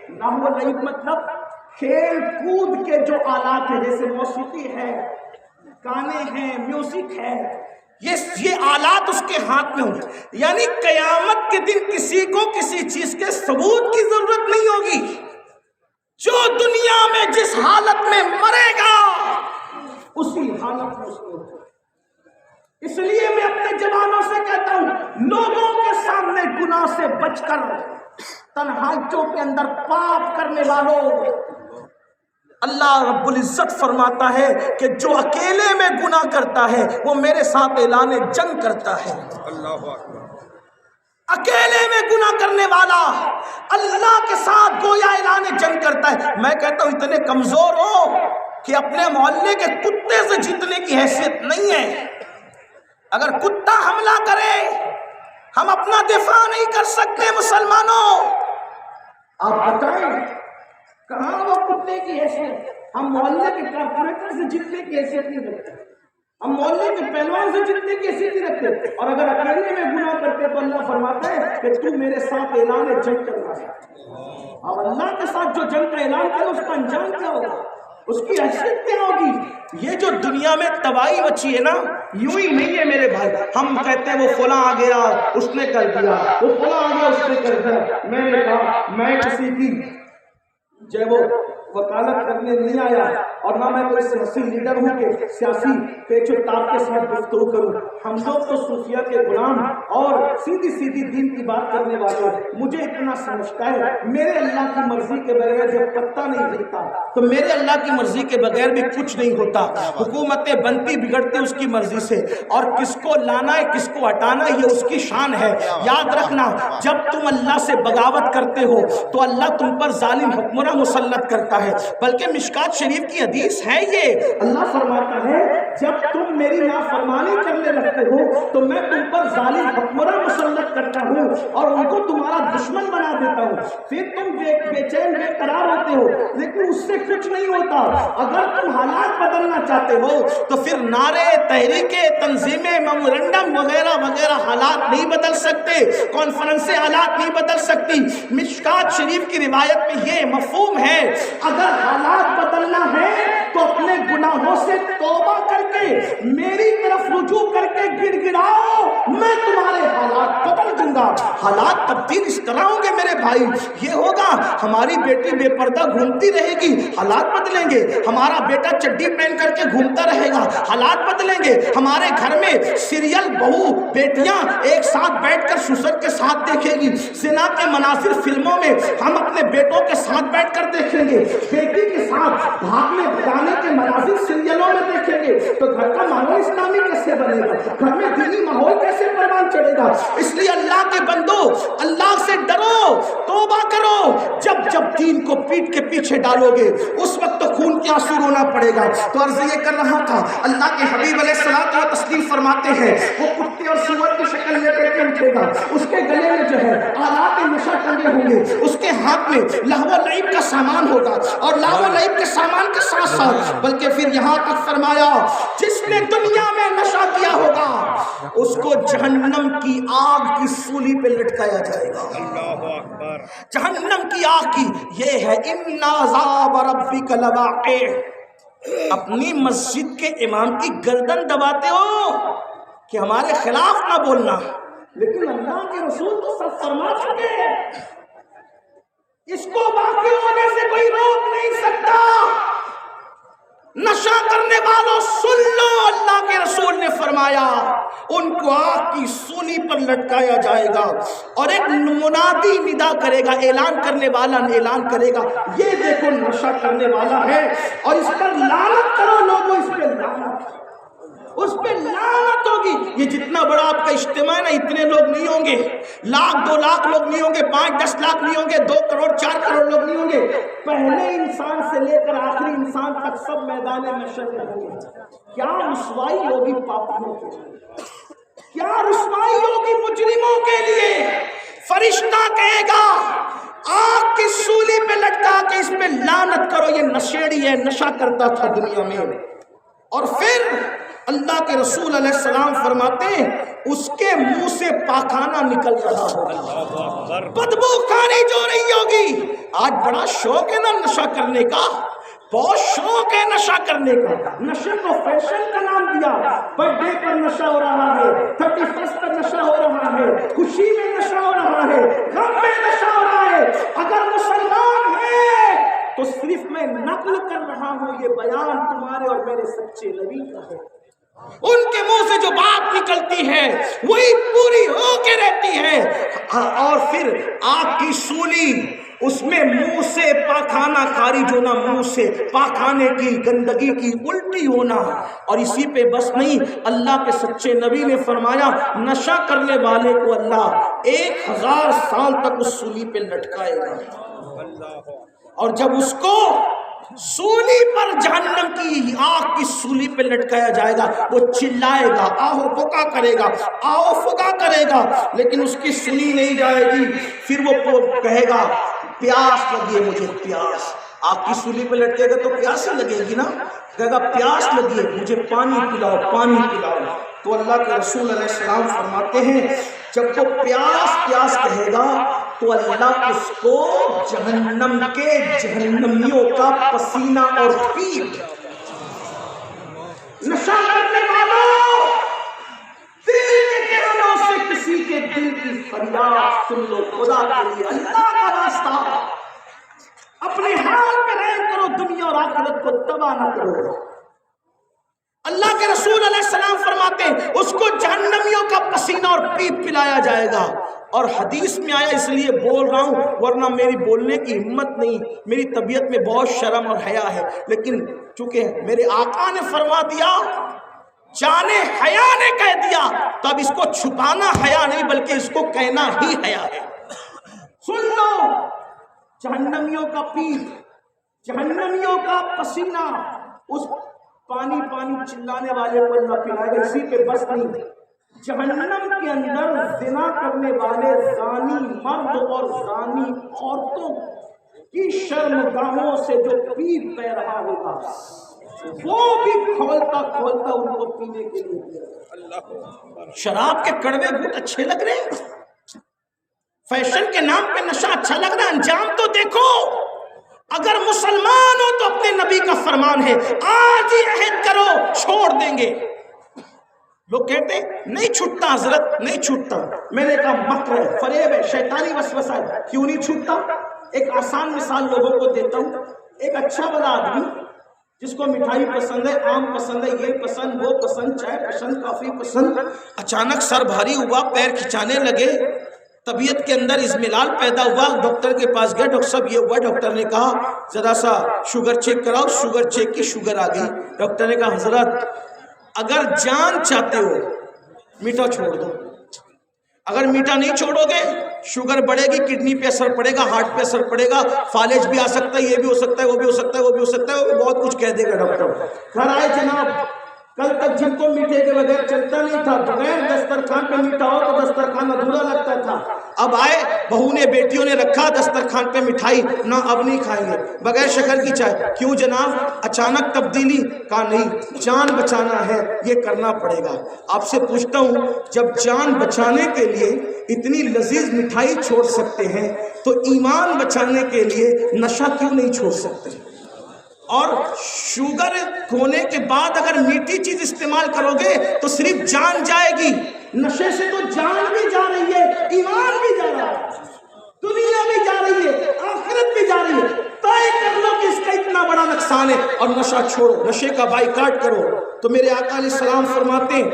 لہو لعب مطلب کھیل کود کے جو آلات ہیں جیسے موسیقی ہے، گانے ہیں، میوزک ہے، یہ آلات اس کے ہاتھ میں ہوں، یعنی قیامت کے دن کسی کو کسی چیز کے ثبوت کی ضرورت نہیں ہوگی. جو دنیا میں جس حالت میں مرے گا اسی حالت میں اس کو. اس لیے میں اپنے جوانوں سے کہتا ہوں، لوگوں کے سامنے گناہ سے بچ کر تنہائیوں کے اندر پاپ کرنے والوں، اللہ رب العزت فرماتا ہے کہ جو اکیلے میں گناہ کرتا ہے وہ میرے ساتھ اعلان جنگ کرتا ہے. اللہ اکبر. اکیلے میں گناہ کرنے والا اللہ کے ساتھ گویا اعلان جنگ کرتا ہے. میں کہتا ہوں اتنے کمزور ہو کہ اپنے محلے کے کتے سے جیتنے کی حیثیت نہیں ہے. اگر کتا حملہ کرے ہم اپنا دفاع نہیں کر سکتے. مسلمانوں آپ بتائیں کہاں وہ کتے کی حیثیت؟ ہم محلے کے کارپوریٹر سے جیتنے کی حیثیت نہیں رکھتے، ہم محلے کے پہلوان سے جیتنے کی حیثیت نہیں رکھتے. اور اگر اکیلے میں گناہ کرتے تو اللہ فرماتا ہے کہ تو میرے ساتھ اعلان جنگ کرنا ہے. اور اللہ کے ساتھ جو جنگ کا اعلان کرے اس کا انجام کیا ہوگا، اس کی حیثیت کیا ہوگی؟ یہ جو دنیا میں تباہی مچی ہے نا، یوں ہی نہیں ہے میرے بھائی. ہم کہتے ہیں وہ فلاں آ گیا اس نے کر دیا، وہ فلاں آ گیا اس نے کر دیا. میں نے کہا میں کسی کی جب وہ وکالت کرنے نہیں آیا اور نہ میں کوئی سیاسی لیڈر ہوں کہ سیاسی پیچ و تاب کے ساتھ گفتگو کروں. ہم لوگ تو صوفیہ کے غلام اور سیدھی سیدھی دین کی بات کرنے والے. مجھے اتنا سمجھتا ہے میرے اللہ کی مرضی کے بغیر جب پتہ نہیں ہلتا تو میرے اللہ کی مرضی کے بغیر بھی کچھ نہیں ہوتا. حکومتیں بنتی بگڑتی اس کی مرضی سے، اور کس کو لانا ہے کس کو ہٹانا یہ اس کی شان ہے. یاد رکھنا جب تم اللہ سے بغاوت کرتے ہو تو اللہ تم پر ظالم حکمراں مسلط کرتا ہے. بلکہ مشکات شریف کی حدیث ہے یہ، اللہ فرماتا ہے جب تم میری نافرمانی کرنے لگتے ہو تو میں تم پر ظالم حکمراں مسلط کرتا ہوں اور ان کو تمہارا دشمن بنا دیتا ہوں. پھر تم بے چین بے قرار ہوتے ہو، لیکن اس سے کچھ نہیں ہوتا. اگر تم حالات بدلنا چاہتے ہو تو پھر نعرے، تحریکیں، تنظیمیں، میمورنڈم وغیرہ وغیرہ حالات نہیں بدل سکتے، کانفرنسیں حالات نہیں بدل سکتی. مشکات شریف کی روایت میں یہ مفہوم ہے اگر حالات بدلنا ہے تو اپنے گناہوں سے توبہ کر کے میری طرف رجوع کر کے گڑ گڑاؤ، میں تمہارے حالات بدل دوں گا. حالات تبدیل اس طرح ہوں گے میرے بھائی. یہ ہوگا ہماری بیٹی بے پردہ گھومتی رہے گی، حالات بدلیں گے. ہمارا بیٹا چڈی پہن کر کے گھومتا رہے گا، حالات بدلیں گے. ہمارے گھر میں سیریل بہو بیٹیاں ایک ساتھ بیٹھ کر سسر کے ساتھ دیکھے گی. زنا کے مناظر فلموں میں ہم اپنے بیٹوں کے ساتھ بیٹھ کر دیکھیں گے. بیٹی کے ساتھ بھاگنے بھگانے کے مناظر سیریلوں میں دیکھیں گے تو گھر کا ماحول اسلامی کیسے بنے گا، گھر میں دینی ماحول کیسے پروان چڑھے گا. اس لیے اللہ کے بندو اللہ سے ڈرو، توبہ کرو. جب جب دین کو پیٹ کے پیچھے ڈالو گے اس وقت تو خون کے آنسو رونا پڑے گا. تو عرض یہ کر رہا تھا اللہ کے حبیب علیہ الصلوۃ والتسلیم فرماتے ہیں وہ کتے اور سور کی شکل لے کر کے اٹھے گا، اس کے گلے میں جو ہے آلات نشہ ٹنگے ہوں گے، اس کے ہاتھ میں لہو و لعب کا سامان ہوگا اور لہو و لعب کے سامان کے ساتھ ساتھ بلکہ پھر یہاں تک فرمایا جس نے دنیا میں نشہ کیا ہوگا اس کو جہنم کی آگ کی سولی پہ لٹکایا جائے گا. اللہ اکبر. جہنم کی آگ کی یہ ہے ان عذاب ربک لواقع. اپنی مسجد کے امام کی گردن دباتے ہو کہ ہمارے خلاف نہ بولنا، لیکن اللہ کے رسول تو سب فرما چکے ہیں اس کو باقی ہونے سے کوئی روک نہیں سکتا. نشہ کرنے والوں سن لو، اللہ کے رسول نے فرمایا ان کو آگ کی سولی پر لٹکایا جائے گا اور ایک منادی ندا کرے گا، اعلان کرنے والا اعلان کرے گا یہ دیکھو نشہ کرنے والا ہے اور اس پر لعنت کرو لوگوں، اس پہ لعنت، اس پہ لعنت ہوگی. یہ جتنا بڑا آپ کا اجتماع ہے نا اتنے لوگ نہیں ہوں گے، 1,00,000-2,00,000 لوگ نہیں ہوں گے، 5-10 لاکھ نہیں ہوں گے، 2 کروڑ 4 کروڑ لوگ نہیں ہوں گے. پہلے انسان سے لے کر آخری انسان تک سب میدان محشر میں ہوں گے. کیا رسوائی ہوگی پاپیوں کے لیے، کیا رسوائی ہوگی مجرموں کے لیے. فرشتہ کہے گا آگ کی سولی پہ لٹکا کے اس پہ لعنت کرو، یہ نشیڑی ہے، نشہ کرتا تھا دنیا میں. اور پھر اللہ کے رسول علیہ السلام فرماتے ہیں اس کے منہ سے پاخانہ نکل رہا ہوگا، بدبو کھانی جو رہی ہوگی۔ آج بڑا شوق ہے نا نشہ کرنے کا، بہت شوق ہے نشہ کرنے کا۔ نشے کو فیشن کا نام دیا، برتھ ڈے پر نشہ ہو رہا ہے، 31 پر نشہ ہو رہا ہے، خوشی میں نشہ ہو رہا ہے، غم میں نشہ ہو رہا ہے۔ اگر مسلمان ہے تو صرف میں نقل کر رہا ہوں، یہ بیان تمہارے اور میرے سچے نبی کا ہے۔ ان کے منہ سے جو بات نکلتی ہے وہی پوری ہو کے رہتی ہے۔ اور پھر آگ کی سولی، اس میں منہ سے پاخانہ کاری جو نا، منہ سے پاخانے کی گندگی کی الٹی ہونا۔ اور اسی پہ بس نہیں، اللہ کے سچے نبی نے فرمایا نشہ کرنے والے کو اللہ 1000 سال تک اس سولی پہ لٹکائے گا، اور جب اس کو سولی پر، جہنم کی آگ کی سولی پہ لٹکایا جائے گا، وہ چلائے گا، آہو پکا کرے گا، آہو فکا کرے گا، لیکن اس کی سنی نہیں جائے گی۔ پھر وہ کہے گا پیاس لگی ہے مجھے، پیاس۔ آگ کی سولی پہ لٹکے گا تو پیاس ہی لگے گی نا، کہے گا پیاس لگی ہے مجھے، پانی پلاؤ، پانی پلاؤ۔ تو اللہ کے رسول علیہ السلام فرماتے ہیں جب وہ پیاس پیاس کہے گا تو اللہ اس کو جہنم کے جہنمیوں کا پسینہ اور پیپ۔ نشہ کرنے والوں، دل کے کانوں سے کسی کے دل کی فریاد سن لو، خدا کے لیے، اللہ کا راستہ، اپنے حال پہ رحم کرو، دنیا اور آخرت کو تباہ نہ کرو۔ اللہ کے رسول علیہ السلام فرماتے ہیں اس کو جہنمیوں کا پسینہ اور پیپ پلایا جائے گا۔ اور حدیث میں آیا، اس لیے بول رہا ہوں ورنہ میری بولنے کی ہمت نہیں، میری طبیعت میں بہت شرم اور حیا ہے، لیکن چونکہ میرے آقا نے فرما دیا، جانے حیا نے کہہ دیا، تو اب اس کو چھپانا حیا نہیں بلکہ اس کو کہنا ہی حیا ہے۔ سن لو، جہنمیوں کا پیپ، جہنمیوں کا پسینہ، اس پانی پانی چلانے والے کو اللہ پلائے گا۔ اسی پہ بس نہیں، جہنم کے اندر زنا کرنے والے زانی مرد اور زانی عورتوں کی شرمگاہوں سے جو پیپ بہ رہا ہوگا، وہ بھی کھولتا کھولتا ان کو پینے کے لیے۔ شراب کے کڑوے گھونٹ اچھے لگ رہے ہیں، فیشن کے نام پہ نشہ اچھا لگ رہا ہے، انجام تو دیکھو۔ اگر مسلمان ہو تو اپنے نبی کا فرمان ہے آج ہی عہد کرو، چھوڑ دیں گے۔ لوگ کہتے ہیں نہیں چھوٹتا حضرت، نہیں چھوٹتا۔ میں نے کہا مکر ہے، فریب ہے، شیطانی وسوسہ ہے، کیوں نہیں چھوٹتا؟ ایک آسان مثال لوگوں کو دیتا ہوں۔ ایک اچھا والا آدمی جس کو مٹھائی پسند ہے، آم پسند ہے، یہ پسند وہ پسند، چائے پسند، کافی پسند، اچانک سر بھاری ہوا، پیر کھچانے لگے، طبیعت کے اندر ازملال پیدا ہوا، ڈاکٹر کے پاس گئے، ڈاکٹر صاحب یہ ہوا۔ ڈاکٹر نے کہا ذرا سا شوگر چیک کراؤ، شوگر چیک کی، شوگر آ گئی۔ ڈاکٹر نے کہا حضرت اگر جان چاہتے ہو میٹھا چھوڑ دو، اگر میٹھا نہیں چھوڑو گے شوگر بڑھے گی، کڈنی پہ اثر پڑے گا، ہارٹ پہ اثر پڑے گا، فالج بھی آ سکتا ہے، یہ بھی ہو سکتا ہے، وہ بھی ہو سکتا ہے، وہ بھی ہو سکتا ہے، وہ بھی بہت کچھ کہہ دے گا ڈاکٹر۔ گھر آئے جناب، کل تک جن کو میٹھے کے بغیر چلتا نہیں تھا، بغیر دسترخوان پہ میٹھا ہو تو دسترخوان ادھورا لگتا تھا، اب آئے بہو نے بیٹیوں نے رکھا دسترخوان پہ مٹھائی، نہ اب نہیں کھائیں گے، بغیر شکر کی چائے۔ کیوں جناب؟ اچانک تبدیلی؟ کہا نہیں، جان بچانا ہے، یہ کرنا پڑے گا۔ آپ سے پوچھتا ہوں جب جان بچانے کے لیے اتنی لذیذ مٹھائی چھوڑ سکتے ہیں تو ایمان بچانے کے لیے نشہ کیوں نہیں چھوڑ سکتے؟ اور شوگر ہونے کے بعد اگر میٹھی چیز استعمال کرو گے تو صرف جان جائے گی، نشے سے تو جان بھی جا رہی ہے، ایمان بھی جا رہا ہے، دنیا بھی جا رہی ہے، آخرت بھی جا رہی ہے۔ طے کر لو کہ اس کا اتنا بڑا نقصان ہے اور نشہ چھوڑو، نشے کا بائیکاٹ کرو۔ تو میرے آقا علیہ السلام فرماتے ہیں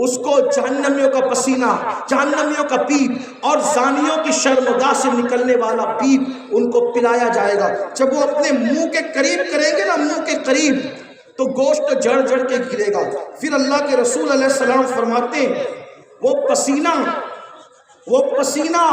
اس کو جہنمیوں کا پسینہ، جہنمیوں کا پیپ اور زانیوں کی شرمگاہ سے نکلنے والا پیپ ان کو پلایا جائے گا۔ جب وہ اپنے منہ کے قریب کریں گے نا، منہ کے قریب، تو گوشت جڑ جڑ کے گرے گا۔ پھر اللہ کے رسول علیہ السلام فرماتے ہیں وہ پسینہ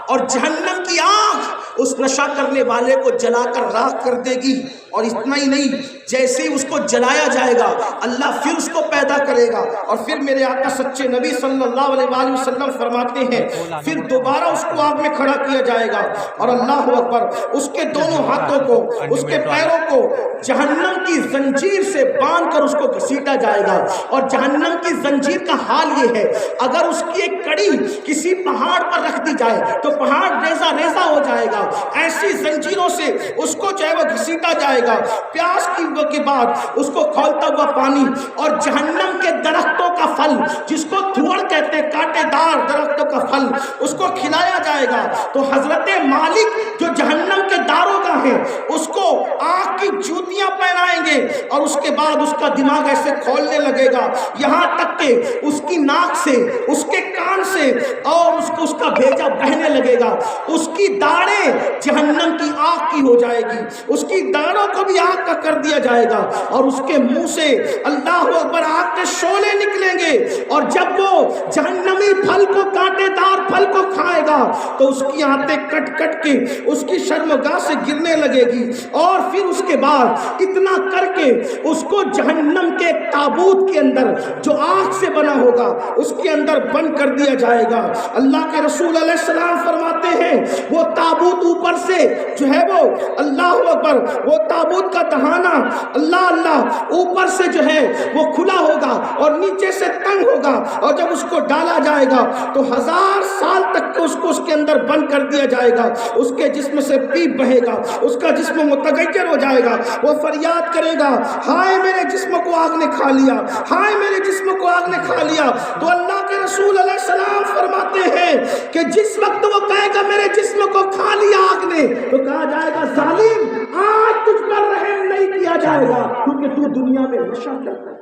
اور جہنم کی آگ اس نشہ کرنے والے کو جلا کر راکھ کر دے گی، اور اتنا ہی نہیں، جیسے ہی اس کو جلایا جائے گا اللہ پھر اس کو پیدا کرے گا، اور پھر میرے آقا سچے نبی صلی اللہ علیہ وآلہ وسلم فرماتے ہیں پھر دوبارہ اس کو آگ میں کھڑا کیا جائے گا، اور اللہ اکبر، اس کے دونوں ہاتھوں کو، اس کے پیروں کو جہنم کی زنجیر سے باندھ کر اس کو گھسیٹا جائے گا، اور جہنم کی زنجیر کا حال یہ ہے اگر اس کی ایک کڑی کسی پہاڑ پر رکھ دی جائے تو پہاڑ ریزہ ریزہ ہو جائے گا، ایسی زنجیروں سے اس کو جو ہے وہ گھسیٹا جائے گا، پیاس کے بعد اس کو کھولتا ہوا پانی اور جہنم کے درختوں کا پھل جس کو دھوڑ کہتے ہیں، کانٹے دار درختوں کا پھل اس کو کھلایا جائے گا، تو حضرت مالک جو جہنم کے داروغہ ہیں اس کو آگ کی جوتیاں پہنائیں گے، اور اس کے بعد اس کا دماغ ایسے کھولنے لگے گا یہاں تک کہ اس کی ناک سے، اس کے کان سے اور اس کا بھیجا بہنے لگے گا، اس کی داڑیں جہنم کی آگ کی ہو جائے گی، اس کی داڑوں کو بھی آگ کا کر دیا جائے گا، اور اس کے منہ سے اللہ اکبر آگ کے شعلے نکلیں گے، اور جب وہ جہنمی پھل کو، کانٹے دار پھل کو کھائے گا تو اس کی آنتیں کٹ کٹ کے اس کی شرمگاہ سے گرنے لگے گی، اور پھر اس کے بعد اتنا کر کے اس کو جہنم کے تابوت کے اندر جو آگ سے بنا ہوگا اس کے اندر بند کر دیا جائے گا۔ اللہ کے رسول علیہ السلام فرماتے ہیں وہ تابوت اوپر سے جو ہے وہ اللہ اکبر، وہ تابوت کا دہانہ اللہ اللہ اوپر سے جو ہے وہ کھلا ہوگا اور نیچے سے تنگ ہوگا، اور جب اس کو ڈالا جائے گا تو 1000 سال تک اس کو اس کے اندر بند کر دیا جائے گا، اس کے جسم سے پیپ بہے گا، اس کا جسم متغیر ہو جائے گا، وہ فریاد کرے گا ہائے میرے جسم کو آگ نے کھا لیا، ہائے میرے جسم کو آگ نے کھا لیا۔ تو اللہ کے رسول علیہ السلام فرماتے ہیں کہ جس وقت وہ کہے گا میرے جسم کو کھا لیا آگ نے، تو کہا جائے گا ظالم آج تجھ پر رحم نہیں کیا جائے گا کیونکہ تو دنیا میں نشہ کرتا ہے،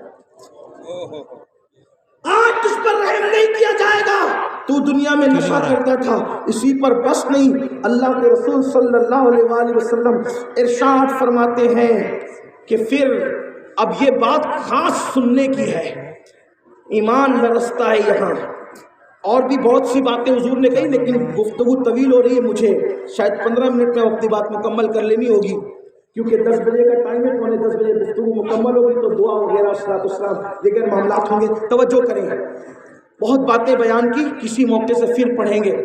آج تجھ پر رحم نہیں کیا جائے گا، تو دنیا میں نشہ کرتا تھا۔ اسی پر بس نہیں، اللہ کے رسول صلی اللہ علیہ وآلہ وسلم ارشاد فرماتے ہیں کہ پھر اب یہ بات خاص سننے کی ہے، ایمان لرزتا ہے یہاں، اور بھی بہت سی باتیں حضور نے کہی لیکن گفتگو طویل ہو رہی ہے، مجھے شاید 15 منٹ میں اپنی بات مکمل کر لینی ہوگی کیونکہ 10 بجے کا ٹائم ہے، 10 بجے گفتگو مکمل ہوگی تو دعا وغیرہ السلام دیگر معاملات ہوں گے، توجہ کریں۔ بہت باتیں بیان کی، کسی موقع سے پھر پڑھیں گے،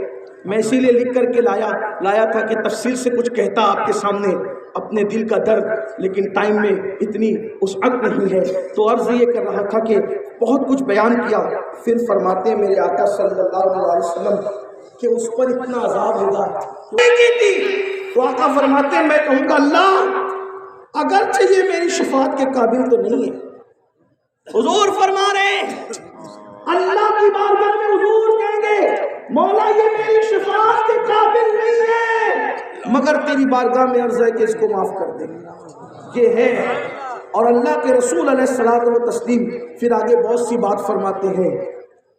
میں اسی لیے لکھ کر کے لایا تھا کہ تفصیل سے کچھ کہتا آپ کے سامنے اپنے دل کا درد، لیکن ٹائم میں اتنی وسعت نہیں ہے، تو عرض یہ کر رہا تھا کہ بہت کچھ بیان کیا، پھر فرماتے ہیں میرے آقا صلی اللہ علیہ وسلم کہ اس پر اتنا عذاب ہوگا تو آقا فرماتے ہیں میں کہوں گا اللہ اگرچہ یہ میری شفاعت کے قابل تو نہیں ہے، حضور فرما رہے ہیں اللہ کی بارگاہ میں حضور کہیں گے مولا یہ میری شفاعت کے قابل نہیں ہے مگر تیری بارگاہ میں عرض ہے کہ اس کو معاف کر دے، یہ ہے۔ اور اللہ کے رسول علیہ الصلوۃ والتسلیم پھر آگے بہت سی بات فرماتے ہیں،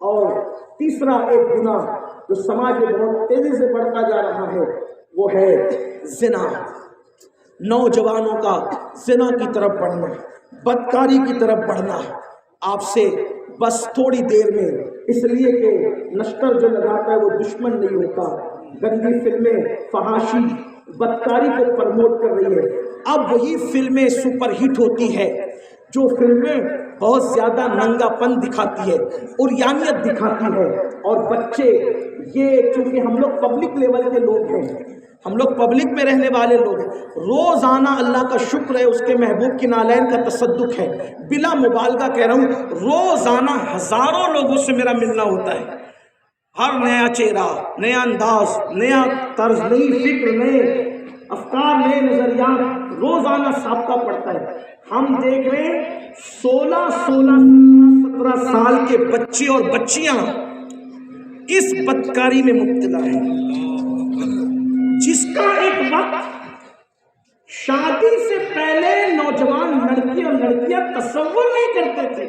اور تیسرا ایک گناہ جو سماج میں بہت تیزی سے بڑھتا جا رہا ہے وہ ہے زنا، نوجوانوں کا زنا کی طرف بڑھنا، بدکاری کی طرف بڑھنا۔ آپ سے بس تھوڑی دیر میں، اس لیے کہ نشتر جو لگاتا ہے وہ دشمن نہیں ہوتا، گندی فلمیں فحاشی بدکاری کو پرموٹ کر رہی ہے، اب وہی فلمیں سپر ہٹ ہوتی ہے جو فلمیں بہت زیادہ ننگا پن دکھاتی ہے، عریانیت دکھاتی ہے، اور بچے یہ چونکہ ہم لوگ پبلک لیول کے لوگ ہیں، ہم لوگ پبلک میں رہنے والے لوگ ہیں، روزانہ اللہ کا شکر ہے اس کے محبوب کی نالین کا تصدق ہے، بلا مبالغہ کہہ رہا ہوں روزانہ ہزاروں لوگوں سے میرا ملنا ہوتا ہے، ہر نیا چہرہ، نیا انداز، نیا طرز، نئی فکر، نئے افکار، نئے نظریات، روزانہ سابقہ پڑتا ہے۔ ہم دیکھ رہے ہیں 16 17 سال کے بچے اور بچیاں اس بدکاری میں مبتلا ہیں جس کا ایک وقت شادی سے پہلے نوجوان لڑکی اور لڑکیاں تصور نہیں کرتے تھے،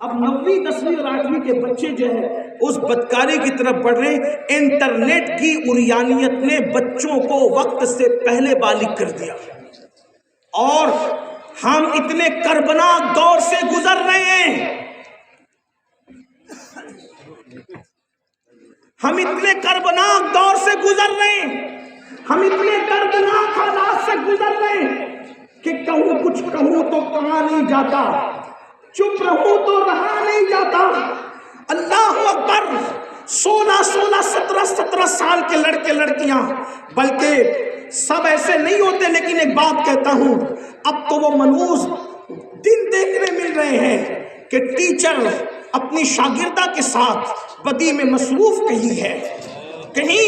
اب 9ویں 10ویں اور 8ویں کے بچے جو ہیں اس بدکاری کی طرف بڑھ رہے ہیں۔ انٹرنیٹ کی عریانیت نے بچوں کو وقت سے پہلے بالغ کر دیا، اور ہم اتنے کربناک دور سے گزر رہے ہیں، ہم اتنے کربناک دور سے گزر رہے ہیں، ہم اتنے دردناک حالات سے گزر رہے ہیں کہ کچھ کہوں تو کہا نہیں جاتا، چپ رہوں تو رہا نہیں جاتا۔ اللہ اکبر، 16 17 سال کے لڑکے لڑکیاں، بلکہ سب ایسے نہیں ہوتے، لیکن ایک بات کہتا ہوں، اب تو وہ منوز دن دیکھنے مل رہے ہیں کہ ٹیچر اپنی شاگردہ کے ساتھ بدی میں مصروف کہیں ہے، کہیں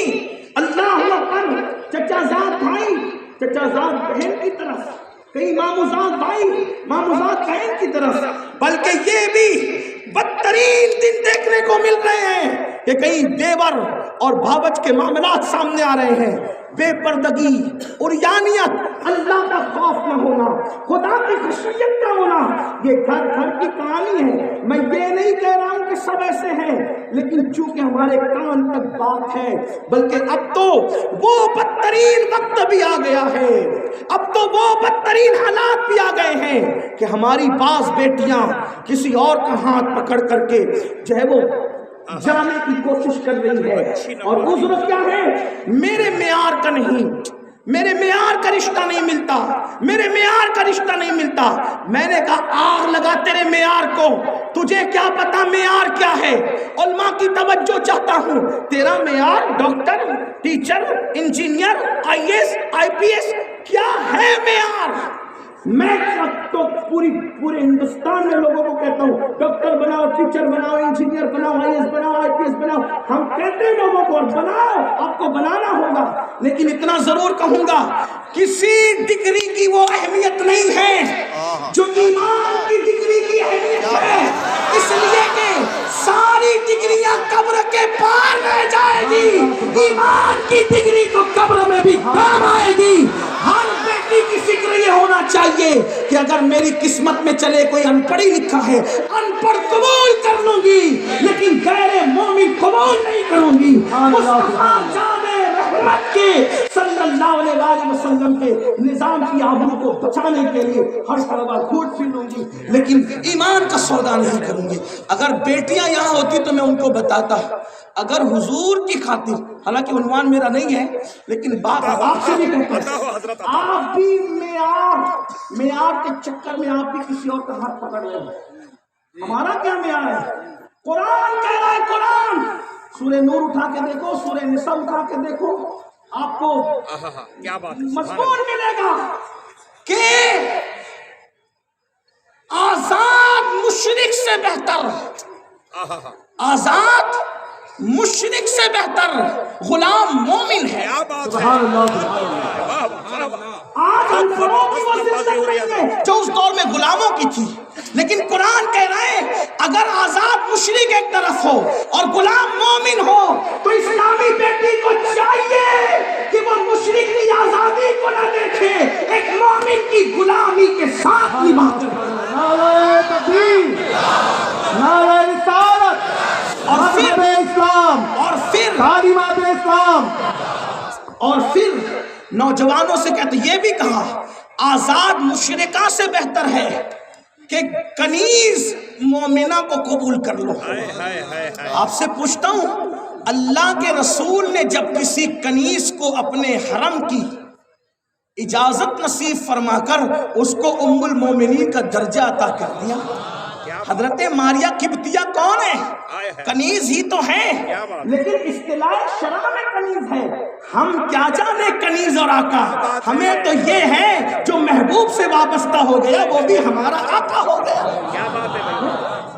اللہ اکبر چچا زاد بھائی چچا زاد بہن کی طرف، کہیں ماموزاد بھائی ماموزاد بہن کی طرف، بلکہ یہ بھی بدترین دن دیکھنے کو مل رہے ہیں کہ کہیں دیور اور بھاوج کے معاملات سامنے آ رہے ہیں۔ بے پردگی، عریانیت، اللہ کا خوف نہ ہونا، خدا کی خشیت نہ ہونا، یہ گھر گھر کی کہانی ہے۔ میں یہ نہیں کہہ رہا ہوں کہ سب ایسے ہیں، لیکن چونکہ ہمارے کان تک بات ہے، بلکہ اب تو وہ بدترین وقت بھی آ گیا ہے، اب تو وہ بدترین حالات بھی آ گئے ہیں کہ ہماری بعض بیٹیاں کسی اور کا ہاتھ پکڑ کر کے جو ہے وہ جانے کی کوشش کر رہی ہے، اور عذر کیا ہے؟ میرے معیار کا نہیں، میرے معیار کا رشتہ نہیں ملتا، میرے معیار کا رشتہ نہیں ملتا۔ میں نے کہا آگ لگا تیرے معیار کو، تجھے کیا پتا معیار کیا ہے؟ علماء کی توجہ چاہتا ہوں، تیرا معیار doctor, teacher, engineer, IAS IPS کیا ہے معیار؟ میں تو پورے ہندوستان میں لوگوں کو کہتا ہوں ڈاکٹر بناؤ، ٹیچر بناؤ، انجینئر بناؤ، IAS بناؤ، IPS بناؤ، ہم کہتے ہیں لوگوں کو بناؤ، آپ کو بنانا ہوگا، لیکن اتنا ضرور کہوں گا کسی ڈگری کی وہ اہمیت نہیں ہے جو ایمان کی ڈگری کی اہمیت ہے، اس لیے کہ ساری ڈگریاں قبر کے پار رہ جائے گی، ایمان کی ڈگری تو قبر میں بھی کام آئے گی۔ ہر بیٹی کی فکر یہ ہونا چاہیے کہ اگر میری قسمت میں چلے کوئی ان پڑھی لکھا ہے، ان پڑھ قبول کر لوں گی، لیکن غیر مومن قبول نہیں کروں گی۔ مصطفیٰ جان رحمت کے صلی اللہ علیہ وسلم کے نظام کی آبرو کو بچانے کے لیے ہر طرح گھوٹ پھر لوں گی، لیکن ایمان کا سودا نہیں کروں گی۔ اگر بیٹیاں یہاں ہوتی تو میں ان کو بتاتا، اگر حضور کی خاطر، حالانکہ عنوان میرا نہیں ہے، لیکن بات آپ سے بھی کہتا ہوں، آپ بھی معیار کے چکر میں آپ بھی کسی اور کا ہاتھ پکڑ رہے ہیں۔ ہمارا کیا معیار ہے؟ قرآن کہہ رہا ہے، قرآن سورہ نور اٹھا کے دیکھو، سورہ نساء اٹھا کے دیکھو، آپ کو مضمون ملے گا کہ آزاد مشرک سے بہتر، آزاد مشرک سے بہتر غلام مومن ہے۔ سبحان اللہ۔ آج ہم لوگوں کی وہ زندگی نہیں ہے جو اس دور میں غلاموں کی تھی، لیکن قرآن کہہ رہا ہے اگر آزاد مشرک ایک طرف ہو اور غلام مومن ہو تو اسلامی بیٹی کو چاہیے کہ وہ مشرک کی آزادی کو نہ دیکھے، ایک مومن کی غلامی کے ساتھ نبھا کر۔ نعرہ تکبیر، نعرہ رسالت، اور پھر نوجوانوں سے کہتے، یہ بھی کہا آزاد مشرکہ سے بہتر ہے کہ کنیز مومنہ کو قبول کر لو۔ آپ سے پوچھتا ہوں، اللہ کے رسول نے جب کسی کنیز کو اپنے حرم کی اجازت نصیب فرما کر اس کو ام المومنین کا درجہ عطا کر دیا، حضرت ماریہ قبطیہ کون ہے؟ کنیز ہی تو ہیں، لیکن اصطلاح شرع میں کنیز ہے۔ ہم کیا جانے کنیز اور آقا، ہمیں تو یہ ہے جو محبوب سے وابستہ ہو گیا وہ بھی ہمارا آقا ہو گیا،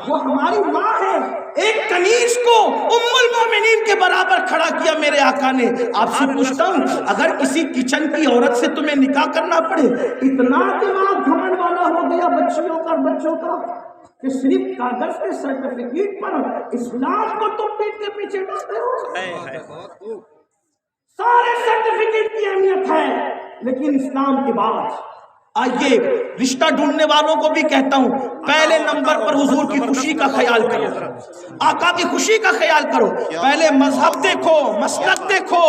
وہ ہماری ماں ہے۔ ایک کنیز کو ام المومنین کے برابر کھڑا کیا میرے آقا نے۔ آپ سے پوچھتا ہوں، اگر کسی کچن کی عورت سے تمہیں نکاح کرنا پڑے، اتنا دماغ گھمنڈ والا ہو گیا بچوں کا کہ صرف کاغذ کے سرٹیفکیٹ پر اسلام کو تم پیٹ کے پیچھے ڈالتے ہو۔ سارے سرٹیفکیٹ کی اہمیت ہے، لیکن اسلام کی بات۔ آئیے رشتہ ڈھونڈنے والوں کو بھی کہتا ہوں، پہلے نمبر پر حضور کی خوشی کا خیال کرو، آقا کی خوشی کا خیال کرو۔ پہلے مذہب دیکھو، مسلک دیکھو،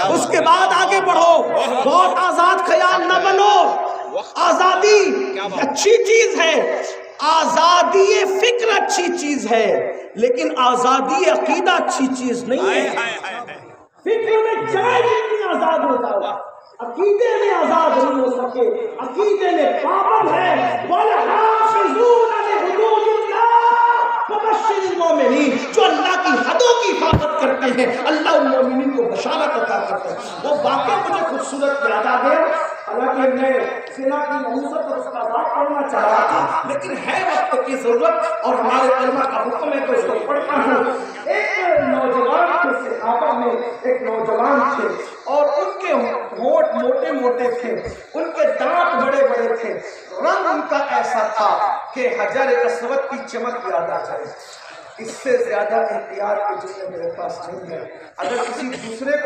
اس کے بعد آگے بڑھو۔ بہت آزاد خیال نہ بنو۔ آزادی اچھی چیز ہے، آزادی فکر اچھی چیز ہے، لیکن آزادی عقیدہ اچھی چیز نہیں ہے۔ فکر میں چاہے جتنی آزاد ہو جاؤ. عقیدے میں آزاد نہیں ہو سکے, عقیدے میں پابند ہے. وَالْحَافِظُونَ لِحُدُودِ اللَّهِ وَبَشِّرِ الْمُؤْمِنِينَ, جو اللہ کی حدوں کی حفاظت کرتے ہیں اللہ ان مومنین کو بشارت عطا کرتا ہے. وہ واقعہ مجھے خوبصورت یاد آ گیا. حالانکہ میں زنا کی نحوست اور اس کا عذاب پڑھنا چاہ رہا تھا, لیکن ہے وقت کی ضرورت اور ہمارے علماء کا حکم ہے تو اس کو پڑھتا ہوں. ایک نوجوان تھے, صحابہ میں ایک نوجوان تھے اور ان کے ہونٹ موٹے موٹے تھے, ان کے دانت بڑے بڑے تھے, رنگ ان کا ایسا تھا کہ حجر اسود کی چمک یاد آ جائے. اس سے زیادہ احتیاط کے جملے میرے پاس نہیں ہے. اگر کسی دوسرے